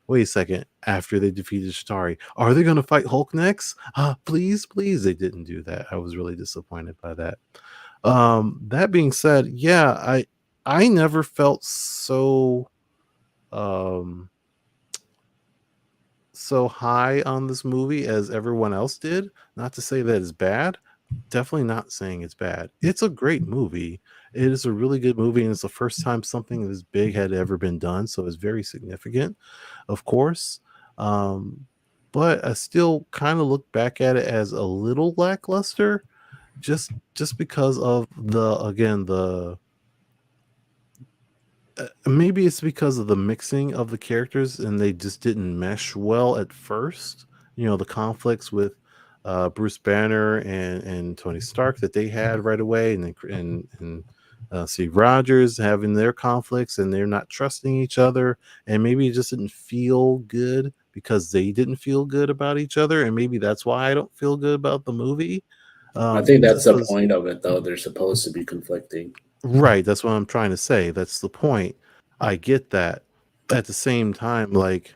Wait a second. After they defeated Shatari, are they going to fight Hulk next? Please, please. They didn't do that. I was really disappointed by that. That being said, yeah, I never felt um, so high on this movie as everyone else did. Not to say that it's bad. Definitely not saying it's bad. It's a great movie. It is a really good movie, and it's the first time something this big had ever been done, so it's very significant, of course. Um, but I still kind of look back at it as a little lackluster, just because of the maybe it's because of the mixing of the characters, and they just didn't mesh well at first. The conflicts with Bruce Banner and Tony Stark that they had right away, and Steve Rogers having their conflicts, and they're not trusting each other, and maybe it just didn't feel good because they didn't feel good about each other, and maybe that's why I don't feel good about the movie. I think that's Just the because, point of it, though. They're supposed to be conflicting. right? That's what I'm trying to say. That's the point. I get that. At the same time, like,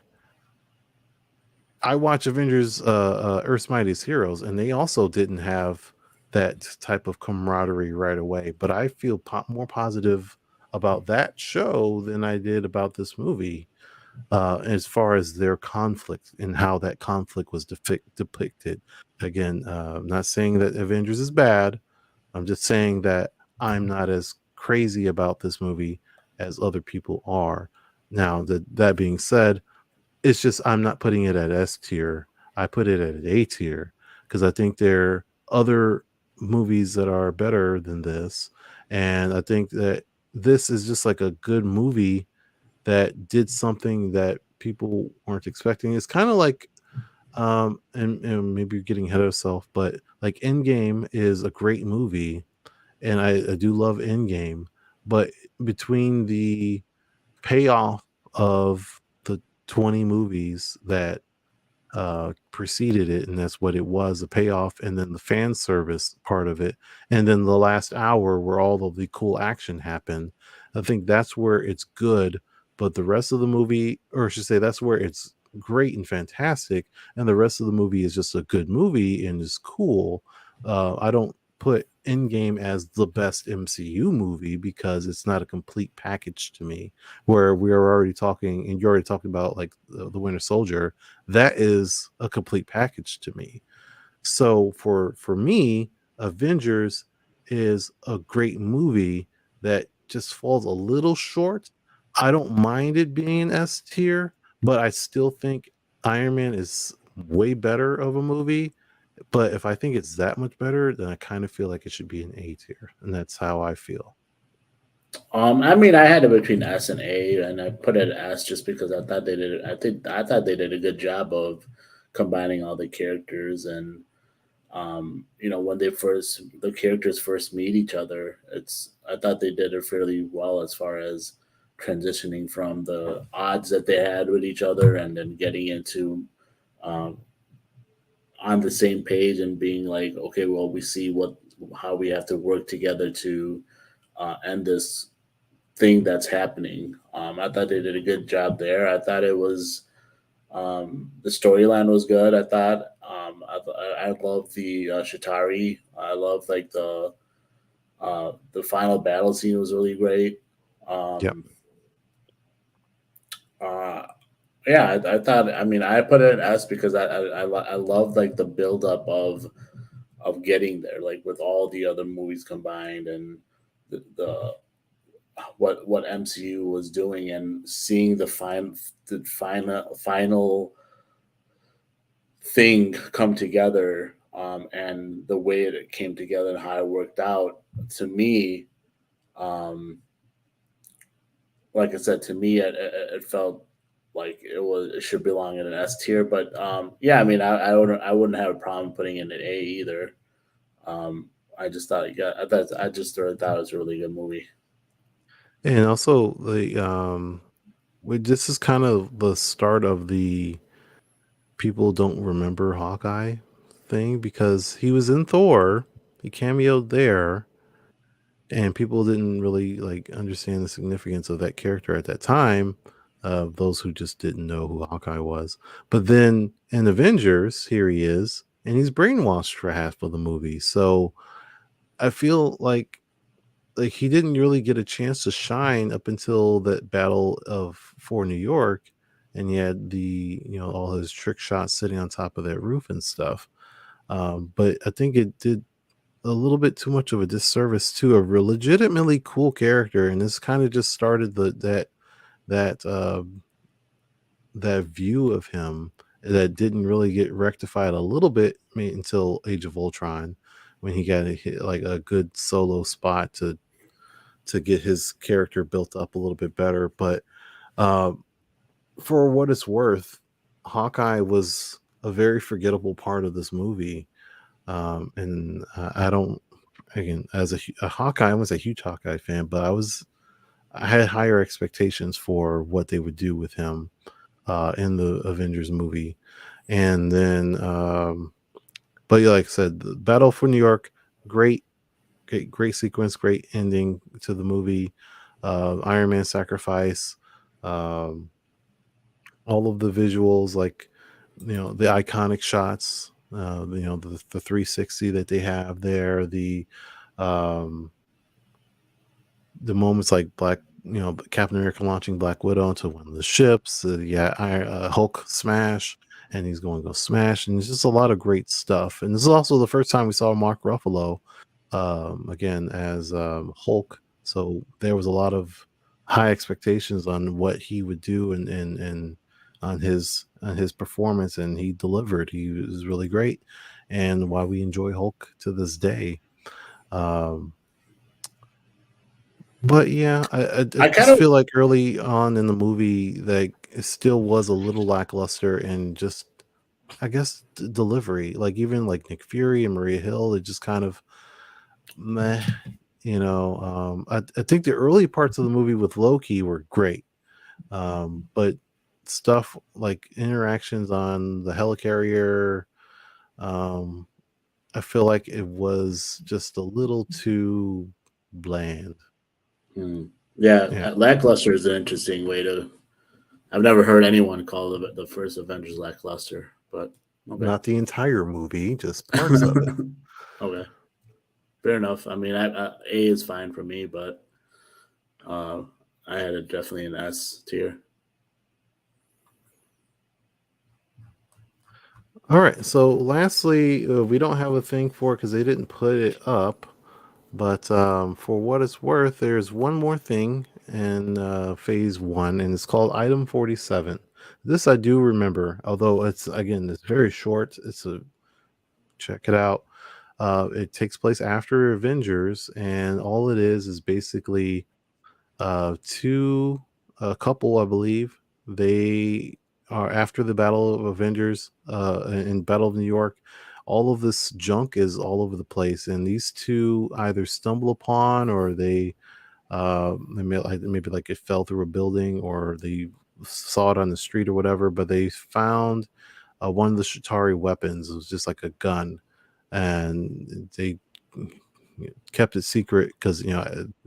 I watch Avengers, Earth's Mightiest Heroes, and they also didn't have that type of camaraderie right away. But I feel more positive about that show than I did about this movie, as far as their conflict and how that conflict was depicted. Again, I'm not saying that Avengers is bad. I'm just saying that I'm not as crazy about this movie as other people are. Now, that being said, it's just I'm not putting it at S tier. I put it at A tier because I think there are other movies that are better than this, and I think that this is just like a good movie that did something that people weren't expecting. It's kind of like and maybe you're getting ahead of yourself, but like Endgame is a great movie, and I do love Endgame, but between the payoff of the 20 movies that preceded it, and that's what it was, a payoff, and then the fan service part of it, and then the last hour where all of the cool action happened. I think that's where it's good, but the rest of the movie, or I should say, that's where it's great and fantastic, and the rest of the movie is just a good movie and is cool. I don't put Endgame as the best MCU movie because it's not a complete package to me. Where we are already talking, and you're already talking about like the Winter Soldier, that is a complete package to me. So for me, Avengers is a great movie that just falls a little short. I don't mind it being an S tier, but I still think Iron Man is way better of a movie, but if I think it's that much better, then I kind of feel like it should be an A tier, and that's how I feel. I mean, I had it between S and A, and I put it at S just because I thought they did. I thought they did a good job of combining all the characters, and when the characters first meet each other, I thought they did it fairly well as far as transitioning from the odds that they had with each other, and then getting into um, on the same page and being like, okay, well, we see what how we have to work together to end this thing that's happening. I thought they did a good job there. I thought it was the storyline was good. I thought I love the Shatari. I love like the final battle scene was really great. Yep. Um, uh, yeah, I thought. I mean, I put it in S because I love like the build up of getting there, like with all the other movies combined and the what MCU was doing and seeing the final thing come together, and the way it came together and how it worked out to me. um, like I said, to me, it felt like it should belong in an S tier. But yeah, I mean, I wouldn't have a problem putting in an A either. I just thought, yeah, I just thought it was a really good movie. And also this is kind of the start of the people don't remember Hawkeye thing because he was in Thor, he cameoed there, and people didn't really like understand the significance of that character at that time. Those who just didn't know who Hawkeye was, but then in Avengers, here he is, and he's brainwashed for half of the movie. So I feel like he didn't really get a chance to shine up until that battle of for New York, and he had all his trick shots sitting on top of that roof and stuff. But I think it did a little bit too much of a disservice to a legitimately cool character, and this kind of just started that that view of him that didn't really get rectified a little bit until Age of Ultron, when he got like a good solo spot to get his character built up a little bit better. But uh, for what it's worth, Hawkeye was a very forgettable part of this movie. And I don't, again, as a Hawkeye, I was a huge Hawkeye fan, but I had higher expectations for what they would do with him in the Avengers movie. And then, but yeah, like I said, the Battle for New York, great, great sequence, great ending to the movie. Iron Man sacrifice, um, all of the visuals, like the iconic shots, the 360 that they have there, um, the moments like Captain America launching Black Widow into one of the ships. Hulk smash, and he's going to go smash, and it's just a lot of great stuff. And this is also the first time we saw Mark Ruffalo again as Hulk. So there was a lot of high expectations on what he would do and on his performance, and he delivered. He was really great, and why we enjoy Hulk to this day. Um, but yeah, I I kind just of feel like early on in the movie, like it still was a little lackluster, and just I guess delivery. Like even like Nick Fury and Maria Hill, it just kind of meh. I think the early parts of the movie with Loki were great, but stuff like interactions on the helicarrier, um, I feel like it was just a little too bland. Hmm. Yeah, Yeah, lackluster is an interesting way to. I've never heard anyone call the first Avengers lackluster, but okay. not the entire movie, just parts of it. Okay, fair enough. I mean, A is fine for me, but uh, I had it definitely an S tier. All right. So, lastly, we don't have a thing for because they didn't put it up. But for what it's worth, there's one more thing in phase one, and it's called Item 47. This I do remember, although it's very short. Check it out. It takes place after Avengers, and all it is basically two a couple, I believe. They are after the Battle of Avengers, in Battle of New York. All of this junk is all over the place, and these two either stumble upon, or maybe like it fell through a building, or they saw it on the street or whatever. But they found one of the Shatari weapons. It was just like a gun, and they kept it secret because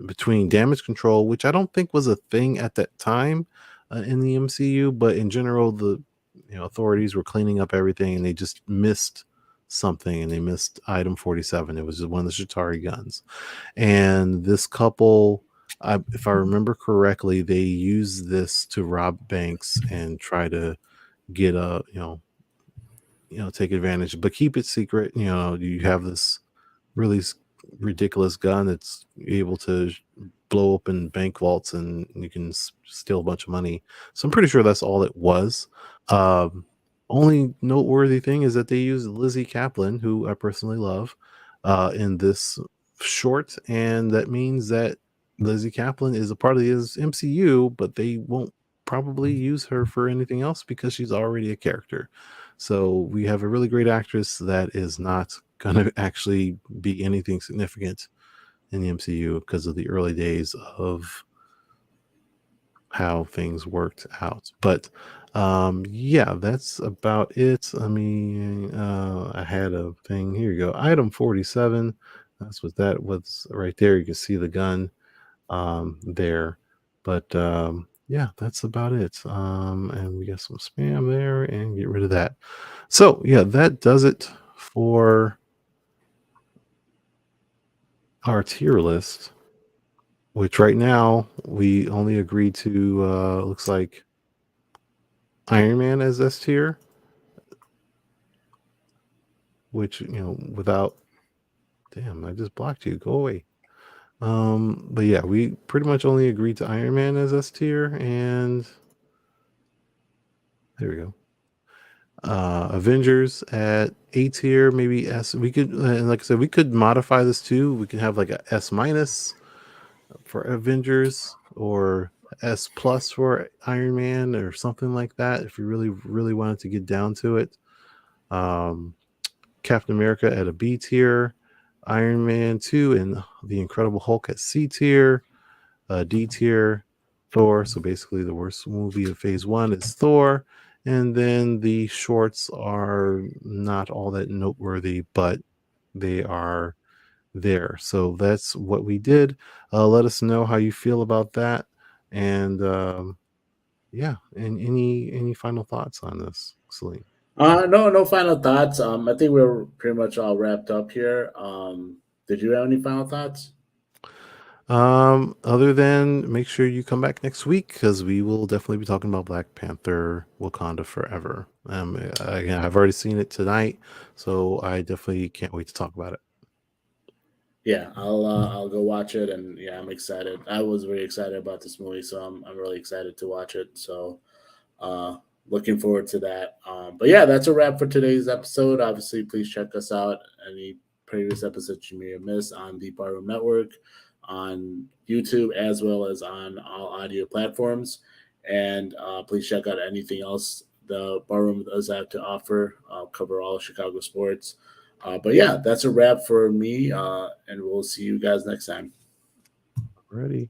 between damage control, which I don't think was a thing at that time in the MCU, but in general, the authorities were cleaning up everything, and they just missed something, and they missed item 47. It was just one of the Shatari guns, and this couple, if I remember correctly, they used this to rob banks and try to get take advantage, but keep it secret. You have this really ridiculous gun that's able to blow open bank vaults, and you can steal a bunch of money. So I'm pretty sure that's all it was. Only noteworthy thing is that they used Lizzie Kaplan, who I personally love, in this short, and that means that Lizzie Kaplan is a part of his MCU, but they won't probably use her for anything else because she's already a character. So we have a really great actress that is not going to actually be anything significant in the MCU because of the early days of how things worked out. But yeah, that's about it. I mean, I had a thing. Here you go. Item 47. That's what that was right there. You can see the gun there. But yeah, that's about it. And we got some spam there, and get rid of that. So yeah, that does it for our tier list, which right now we only agreed to looks like Iron Man as S tier, which without, damn, I just blocked you, go away. But yeah, we pretty much only agreed to Iron Man as S tier, and there we go. Avengers at A tier, maybe S. We could, like I said, we could modify this too. We can have like a S minus for Avengers, or S plus for Iron Man, or something like that, if we really, really wanted to get down to it. Captain America at a B tier, Iron Man 2 and the Incredible Hulk at C tier, D tier, Thor. So basically, the worst movie of Phase 1 is Thor. And then the shorts are not all that noteworthy, but they are there. So that's what we did. Let us know how you feel about that. And yeah, and any final thoughts on this, Salim? No final thoughts. I think we're pretty much all wrapped up here. Did you have any final thoughts? Other than make sure you come back next week, because we will definitely be talking about Black Panther Wakanda Forever. Again, I've already seen it tonight, so I definitely can't wait to talk about it. Yeah, I'll go watch it, and yeah, I'm excited. I was very excited about this movie, so I'm really excited to watch it. So looking forward to that. But yeah, that's a wrap for today's episode. Obviously, please check us out. Any previous episodes you may have missed on the Barroom Network, on YouTube, as well as on all audio platforms. And please check out anything else the Barroom does have to offer. I'll cover all Chicago sports. But yeah, that's a wrap for me, and we'll see you guys next time. Ready?